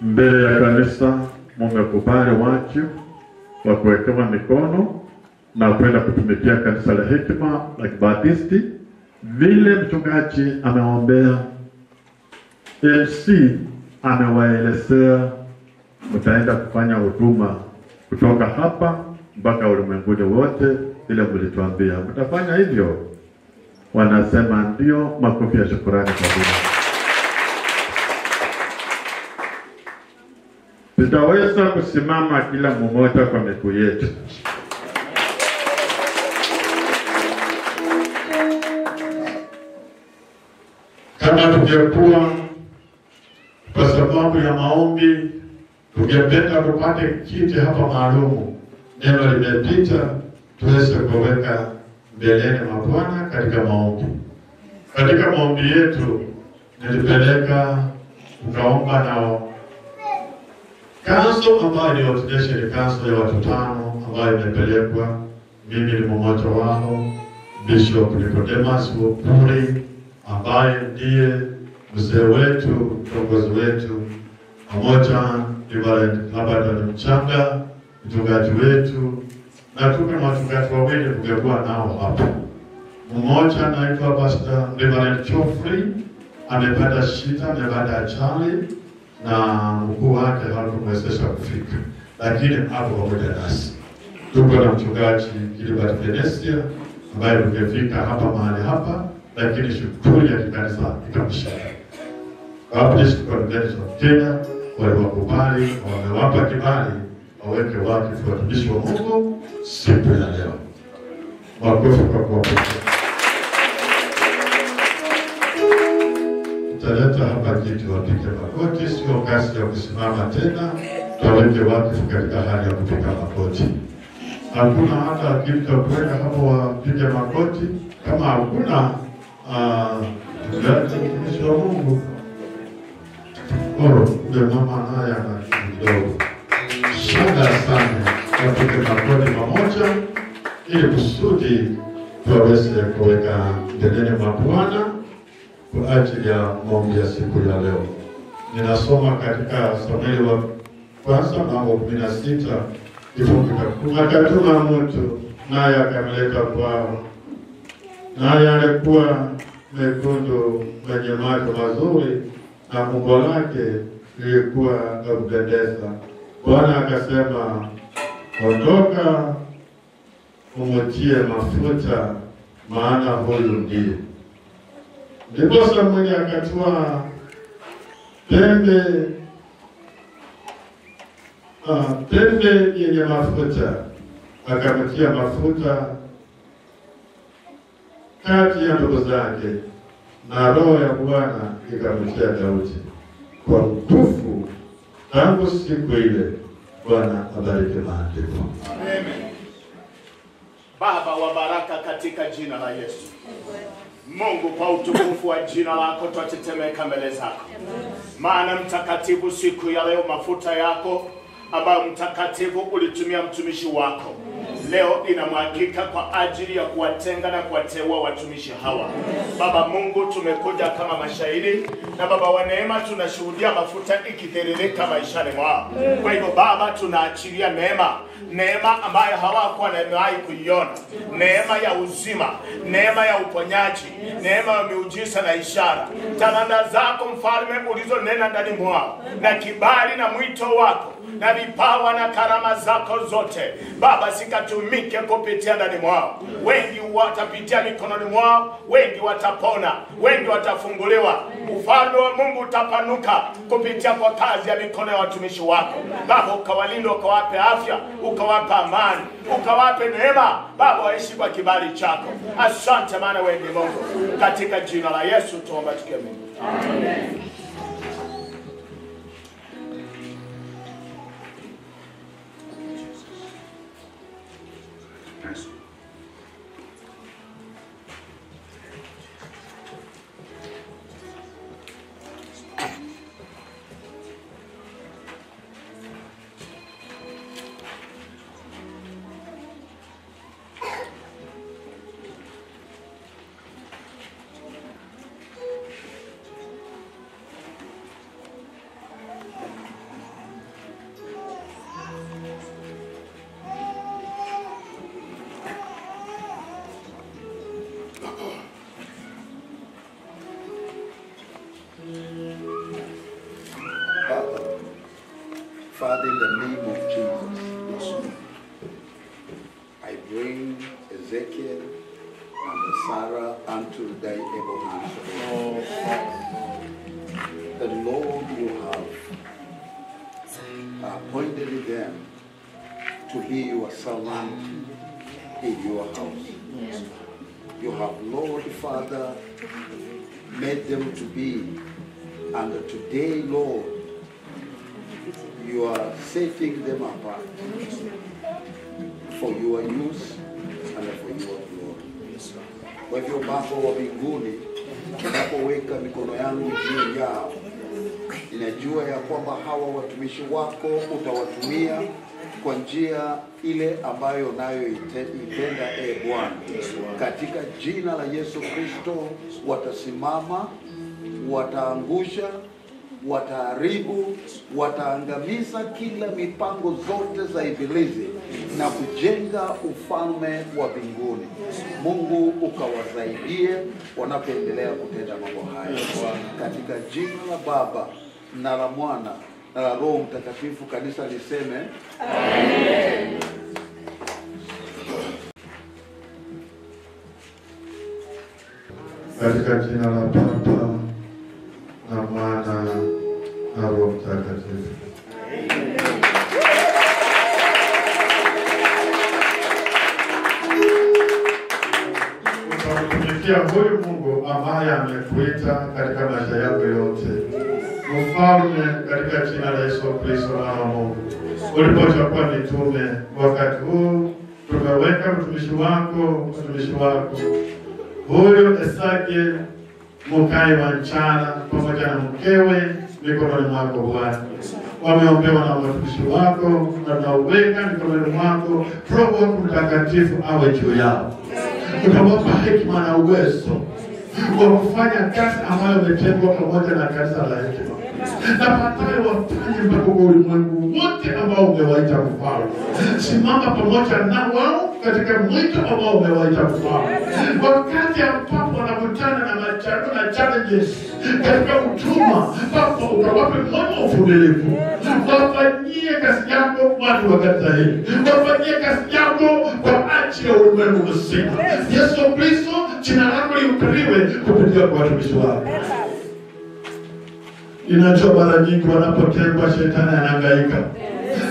mbele ya kanisa mumekubali watu wa kuwekewa mikono na kwenda kutumikia kanisa la Hekima la Kibaptisti vile mchungaji ameombea. MC amewaelezea mtaenda kufanya huduma kutoka hapa mpaka ulimwenguni wote ile mlituambia. Mtafanya hivyo? Wanasema ndio. Makofi ya shukrani kwa Bwana. Tutaweza kusimama kila mmoja kwa miguu yetu. Kama tungekuwa kwa sababu ya maombi, tungependa tupate kiti hapa maalumu. Neno limepita, tuweze kuweka mbeleni mwa Bwana katika maombi. Katika maombi yetu nilipeleka tukaomba nao kanso ambayo ni ordination kanso ya watu 5 ambayo imepelekwa. Mimi ni mmoja wao, Bishop Nicodemus Wopuri ambaye ndiye mzee wetu, kiongozi wetu, pamoja Reverend Abadan Mchanga, mchungaji wetu, na tuko na wachungaji wawili tungekuwa nao hapa. Mmoja anaitwa Pastor Reverend Geoffrey, amepata shida, amepata ajali na mkuu wake hakumwezesha kufika, lakini hapo pamoja nasi. Tuko na mchungaji Gilbert Venesia ambaye tungefika hapa mahali hapa, lakini shughuli ya kanisa ikamshinda. Baptist Convention Kenya waliwakubali, wamewapa kibali waweke wakfu watumishi wa Mungu siku ya leo. Makofi kwa kuwapokea. Tutaleta hapa kitu wapige magoti, sio kazi ya kusimama tena, tuwaweke wakfu katika hali ya kupiga magoti. Hakuna hata kitu cha kuweka hapo wapige magoti. Kama hakuna mtumishi wa Mungu, ule mama naye ana kidogo. Shada sana wapige magoti pamoja ili kusudi tuweze kuweka mbeleni mwa Bwana kwa ajili ya maombi ya siku ya leo. Ninasoma katika Samueli wa kwanza mlango 16 kifungu cha akatuma mtu naye akamleta kwao, naye alikuwa mekundu mwenye macho mazuri na umbo lake lilikuwa la kupendeza. Bwana akasema, ondoka umutie mafuta, maana huyu ndiye. Ndipo Samueli akatoa pembe yenye mafuta, akamtia mafuta kati ya ndugu zake, na roho ya Bwana ikamjia Daudi kwa nguvu tangu siku ile. Bwana abariki maandiko. Amen. Baba wa baraka, katika jina la Yesu, Mungu, kwa utukufu wa jina lako twatetemeka mbele zako. Maana mtakatifu, siku ya leo mafuta yako ambayo mtakatifu ulitumia mtumishi wako leo inamwagika kwa ajili ya kuwatenga na kuwateua watumishi hawa. Baba Mungu, tumekuja kama mashahidi, na Baba wa neema tunashuhudia mafuta ikitiririka maishani mwao. Kwa hivyo Baba, tunaachilia neema neema ambayo hawakuwa wamewahi kuiona, neema ya uzima, neema ya uponyaji, neema ya miujiza na ishara. Talanta zako mfalme ulizonena ndani mwao, na kibali na mwito wako na vipawa na karama zako zote Baba, zikatumike kupitia ndani mwao. Wengi watapitia mikononi mwao, wengi watapona, wengi watafunguliwa. Ufalme wa Mungu utapanuka kupitia kwa kazi ya mikono ya watumishi wako Baba. Ukawalinde, ukawape afya, ukawape amani, ukawape neema Baba, waishi kwa kibali chako. Asante maana wewe ni Mungu. Katika jina la Yesu tuomba tukiamini. Amen. Father, in the name of Jesus, I bring Ezekiel and Sarah unto thy able hands. That Lord, you have appointed them to hear your servant in your house. You have, Lord Father, made them to be, and today, Lord, you are setting them apart for your use and for your glory. Kwa hivyo Baba wa mbinguni, ninapoweka mikono yangu juu yao, ninajua ya kwamba hawa watumishi wako utawatumia kwa njia ile ambayo nayo itenda Bwana. Katika jina la Yesu Kristo, watasimama, wataangusha, wataharibu, wataangamiza kila mipango zote za ibilisi na kujenga ufalme wa mbinguni. Mungu ukawasaidie wanapoendelea kutenda mambo haya. Katika jina la Baba na la Mwana na la Roho Mtakatifu, kanisa liseme amen. Katika jina la Baba na Mwana na Roho Mtakatifu. Utamtumikia huyu Mungu ambaye amekuita katika maisha yako yote. Mfalme, katika jina la Yesu Kristo na Mungu, ulipochagua mitume, wakati huu tumeweka mtumishi wako huyu Ezekiel Mukai wa mchana pamoja na mkewe mikononi mwako Bwana. Wameombewa na watumishi wako na tunaweka mikononi mwako. Roho Mtakatifu awe juu yao. Utawapa hekima na uwezo wa kufanya kazi ambayo imetengwa pamoja na kanisa la hekima. Na baadaye wafanye mpaka kwa ulimwengu wote ambao umewaita kufanya. Simama pamoja na wao katika mwito ambao umewaita kufanya. Wakati ambapo wanakutana na majaribu na challenges katika utuma, Baba ukawape moyo uvumilivu. Wafanyie kazi yako watu wa kanisa hili. Wafanyie kazi yako kwa ajili ya ulimwengu mzima. Yesu Kristo, jina lako liukariwe kupitia kwa watumishi wako. Inajua mara nyingi wanapotengwa shetani anahangaika.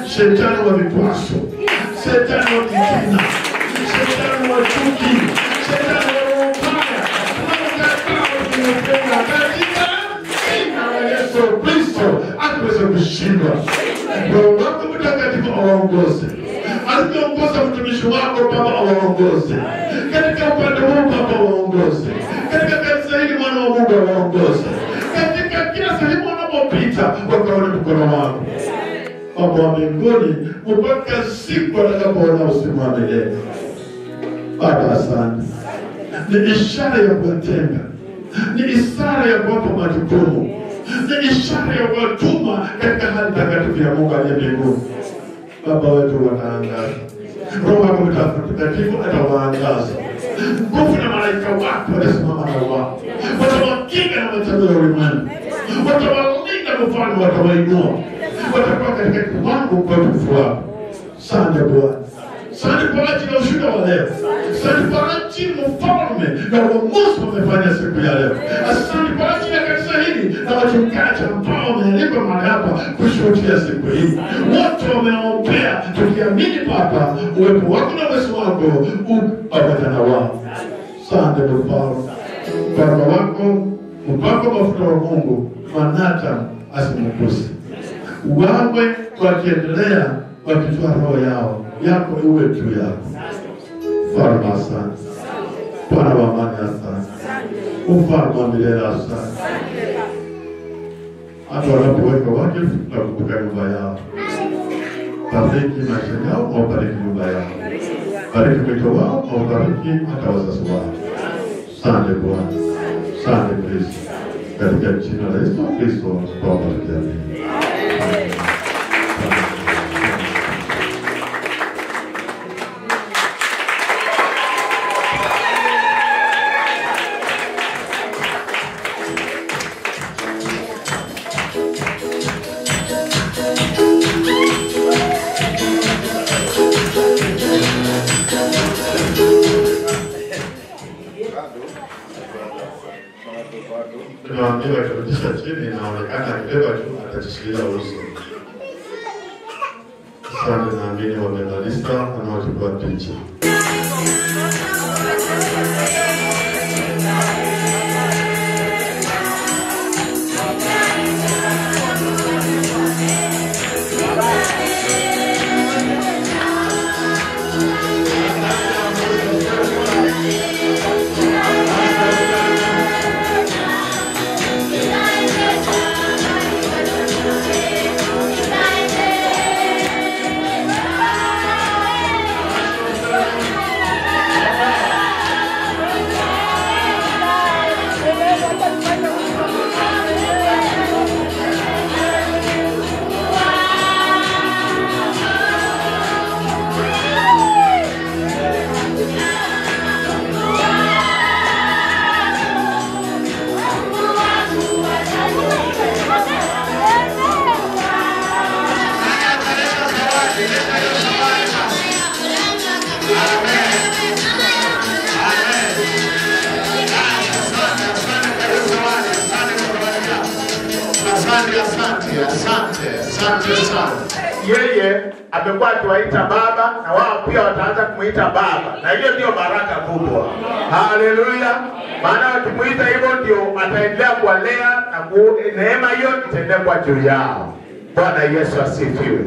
Shetani wa vikwazo, shetani wa kitina, shetani wa chuki, shetani wa ubaya. Tunamkataa katika jina la Yesu Kristo atuweze kushindwa. Roho wako Mtakatifu awaongoze. Aliongoza mtumishi wako Baba awaongoze. Katika upande huu Baba awaongoze. Katika kanisa hili Mwana wa Mungu awaongoze. Katika kila sehemu wanapopita wakaone mkono wako. Baba wa mbinguni, mpaka siku watakapoona uzima wa milele. Baba asante. Ni ishara ya kuwatenga. Ni ishara ya kuwapa majukumu. Ni ishara ya kuwatuma katika hali takatifu ya Mungu aliye mbinguni. Baba wetu wataangaza. Roho wako Mtakatifu atawaangaza. Nguvu na malaika wako watasimama na wao. Watawakinga na matatizo ya ulimwengu. Watawalinda mfano, watawainua. Watakuwa katika kiwango kwa utukufu wako. Asante Bwana. Asante kwa ajili ya ushuhuda wa leo. Asante kwa ajili ya mfalme na uamuzi wamefanya siku ya leo. Asante kwa ajili ya kanisa hili na wachungaji ambao wamealikwa mahali hapa kushuhudia siku hii. Wote wameombea tukiamini Baba uwepo wako na uwezo wako pamoja na wao. Asante mfalme. Baba wako mpako mafuta wa Mungu manata asimukuse. Wawe wakiendelea wakitoa roho yako iwe juu yako. Mfalme asante. Bwana wa amani asante. Mfalme wa milele asante. Hata wanapoweka wajibu na kukumbuka nyumba yao. Bariki maisha yao, wabariki nyumba yao. Bariki wito wao, wabariki hata wazazi wao. Asante Bwana. Asante Kristo. Katika jina la Yesu Kristo tunabariki. Tunaambiwa kurudisha chini, inaonekana akibeba tu atajishikilia uso. Asante, naamini wamemaliza wanaochukua picha. Asante sana. Yeye amekuwa akiwaita baba na wao pia wataanza kumuita baba, na hiyo ndio baraka kubwa. Haleluya! Maana wakimuita hivyo ndio ataendelea kuwalea na neema hiyo itaendelea kwa juu yao. Bwana Yesu asifiwe.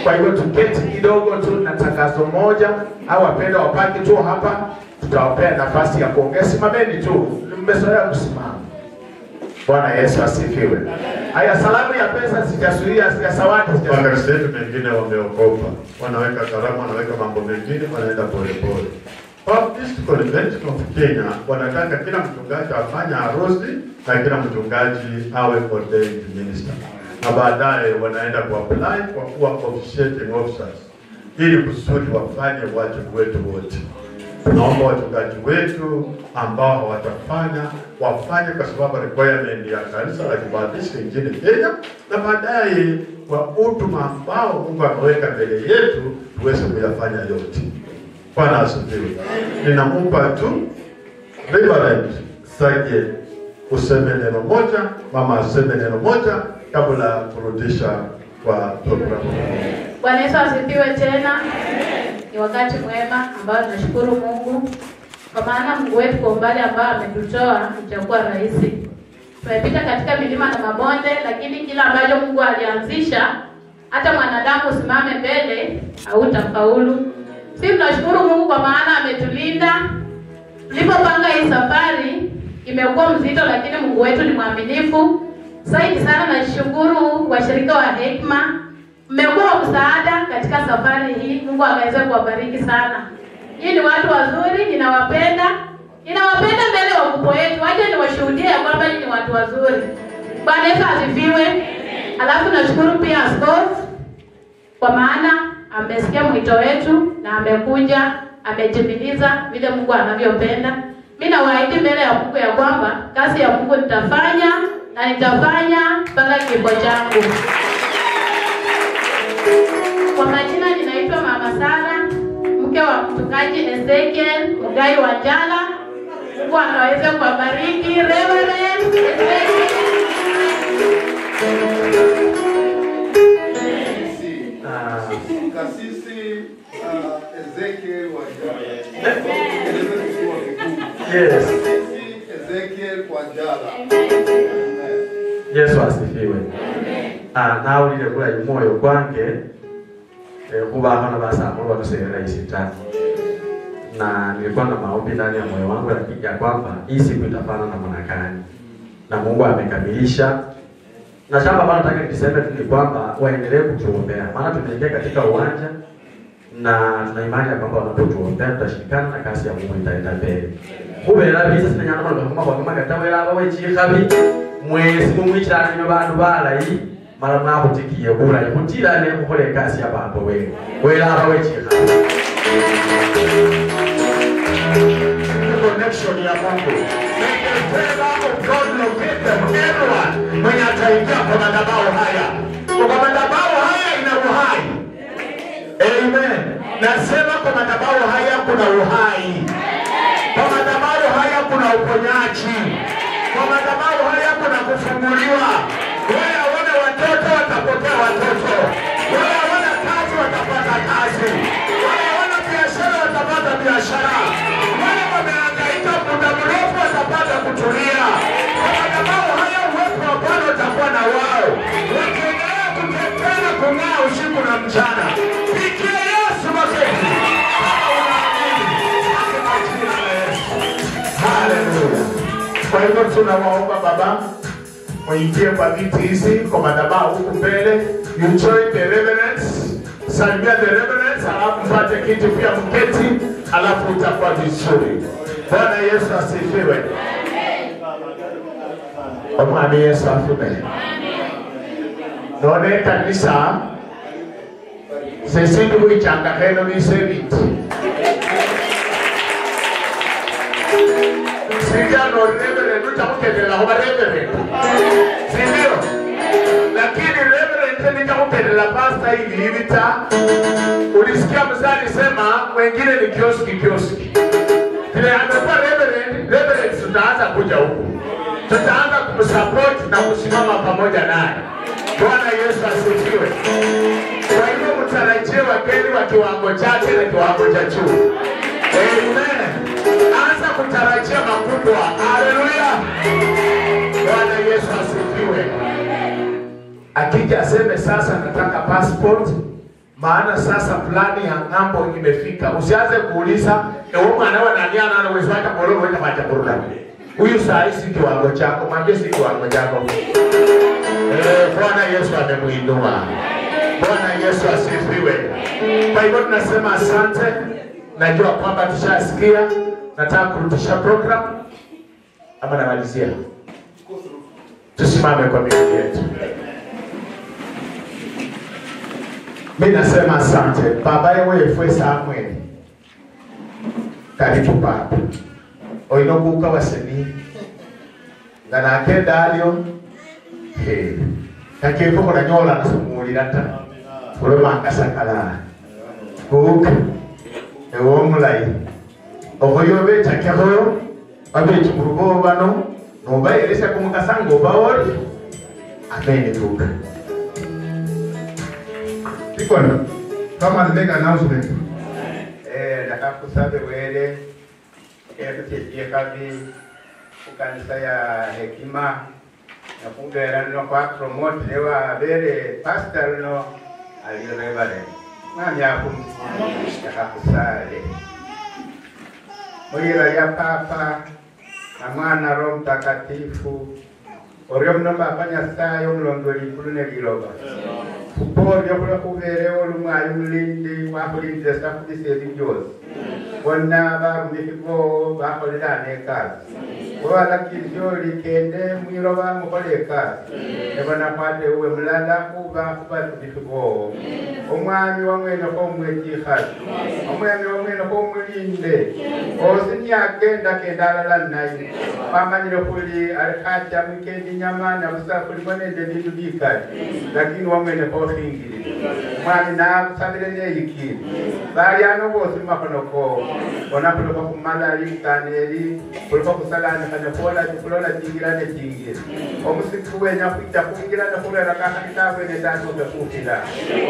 Kwa hiyo tuketi kidogo tu na tangazo moja, au wapenda wapaki tu hapa, tutawapea nafasi ya kuongea. Simameni tu, mmezoea kusimama. Bwana Yesu asifiwe. Haya, salamu ya pesa sijasuria, ya sawati sijasuria. Wakati mengine wameokopa, wanaweka karamu, wanaweka mambo mengine, wanaenda pole pole. Baptist Convention of Kenya wanataka kila mchungaji afanye harusi na kila mchungaji awe ordained minister. Na baadaye wanaenda kuapply kwa kuwa officiating officers ili kusudi wafanye wajibu wetu wote. Tunaomba wachungaji wetu ambao hawatafanya wafanye kwa sababu requirement ya kanisa la Kibaptisti nchini Kenya, na baadaye kwa huduma ambao Mungu ameweka mbele yetu tuweze kuyafanya yote. Bwana asifiwe. Ninampa tu Reverend Sage useme neno moja, mama aseme neno moja kabla kurudisha kwa programu. Bwana Yesu asifiwe tena. Ni wakati mwema ambao tunashukuru Mungu kwa maana Mungu wetu kwa umbali ambao ametutoa itakuwa rahisi. Tumepita katika milima na mabonde, lakini kila ambacho Mungu alianzisha hata mwanadamu usimame mbele hautafaulu. Sisi tunashukuru Mungu kwa maana ametulinda. Tulipopanga hii safari imekuwa mzito, lakini Mungu wetu ni mwaminifu. Zaidi sana nashukuru washirika wa Hekima, mmekuwa msaada katika safari hii. Mungu ameweza kuwabariki sana. Hii ni watu wazuri, ninawapenda. Ninawapenda mbele wa ukubwa wetu. Waje niwashuhudie kwamba ni watu wazuri. Bwana Yesu asifiwe. Alafu nashukuru pia askofu kwa maana amesikia mwito wetu na amekuja, ametimiliza vile Mungu anavyopenda. Mimi nawaahidi mbele ya Mungu ya kwamba kazi ya Mungu nitafanya na nitafanya mpaka kifo changu. Kwa majina ninaitwa Mama Sara, mke wa mchungaji Ezekiel Mugai Wanjala. Mungu akaweze kuwabariki Reverend Ezekiel. Kasisi Ezekiel Wanjala. Yes. Ezekiel Wanjala. Yesu asifiwe. Nawe lile kula moyo kwange kuba hana basa kwa tuseme isitani. Na nilikuwa na maombi ndani ya moyo wangu lakini ya kwamba hii siku itafana na mwanakani. Na Mungu amekamilisha. Na shamba bado nataka niseme tu ni kwamba waendelee kutuombea. Maana tumeingia katika uwanja na tuna imani ya kwamba wanapotuombea tutashikana na kazi ya Mungu itaenda mbele. Kubera biza sinyana kwa kama gatawera aba wechikabi mwezi mumwichana nyo bantu balayi mara mwabutikije kula ikutira ne mukole kazi ya babo wewe. Wera aba wechikabi. Connection ya Mungu. Make the favor of God locate them, everyone. Mwenye ataingia kwa madhabahu haya. Kwa madhabahu haya ina uhai. Amen. Nasema kwa madhabahu haya kuna uhai. Kwa madhabahu haya kuna uponyaji. Kwa madhabahu haya kuna kufunguliwa. Wale wana watoto watapokea watoto. Wale wana kazi watapata kazi. Wale wana biashara watapata biashara. Wale wamehangaika muda mrefu watapata kutulia. Kwa madhabahu haya uwepo wa Bwana utakuwa na wao. Wakiendelea kutembea kung'aa usiku na mchana. Pigia Yesu makofi. Hallelujah. Kwa hivyo tunawaomba Baba muingie kwa viti hizi kwa madhabahu huku mbele. You join the reverence. Salimia the reverence, alafu mpate kiti pia mketi, alafu utakuwa vizuri. Bwana Yesu asifiwe. Bwana Yesu asifiwe. None kanisa sisi tuichanga heno ni sebiti. Sijano reverend utamukedela hoba reverend. Sindio? Lakini reverend nitamukedela pasta hivi ta. Ulisikia mzali sema wengine ni kioski. Kile amekuwa reverend tutaanza kuja huku. Tutaanza kumsupport na kusimama pamoja naye. Bwana Yesu asifiwe. Kwa hivyo mtarajie wageni wa kiwango chake na kiwango cha juu. Amen. Anza kutarajia makubwa. Haleluya. Bwana Yesu asifiwe. Akija aseme sasa nataka passport, maana sasa plani ya ng'ambo imefika. Usianze kuuliza ewe mwana wa nani ana uwezo hata bolo wenda macha kuruda. Huyu saa hii si kiwango chako, mwambie si kiwango chako. Bwana Yesu amemuinua. Bwana Yesu asifiwe. Kwa hivyo tunasema asante. Najua kwamba tushasikia. Nataka kurudisha program. Ama namalizia. Tusimame kwa miguu yetu. Mimi nasema asante. Baba yewe fwe Samuel. Karibu Baba. Oinokuka waseni. Ngana kenda alio. Kakifo kuna nyola na sumulira ta. Kuloma kasakala. Kuka. Ewo mulai. Okoyo becha kyaho. Abe chikurubo bano. Nomba elesa kumukasango bawori. Amen tuka. Ikono. Kama nimeka announcement. Nakakusabe wele. Tutetie kabi kukanisa ya hekima. Nakungera no kwa promote lewa bere pastor no alirevale. Nani hapo? Nakakusale. Mwira ya Papa na Mwana Roho Mtakatifu. Orio mno Baba Nyasaye omulondoli kulune liloba. Kupori okula kuberewo lumwayi mulindi wakulindira sakubise ebyozi. bonna barumikibwo bakolelana ekasi wewalakizyo likende mwiro bamukola ekasi nebona kwate uwe mulala kuba kubatumikibwo omwami wamweneko omwekihasi omwami wamweneko omulinde osinyagenda kenda alala naye bamanyire kuli alikatya mwikendi nyama nabusa kulimo nende bintu bikali lakini wamweneko okhingirire omwami nakusabire neyikiri balyano bosi mumakonoko bona kuloka kumala likaneri kuloka kusalani kana kulola chingirane chingire omusiku wenya kuita kungirane kurera kakanitabwe netatuke kukira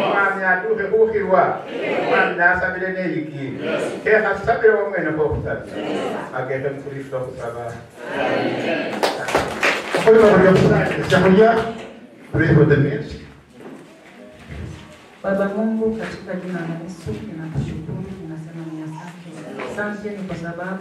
omwami atuke kukirwa omwami nasabire neyikiri kehasabire wamweneko okusabira agende mukristo okusaba Pray for the meals. Baba Mungu, katika jina la Yesu ninakushukuru, ninasema ni asante. Asante ni kwa sababu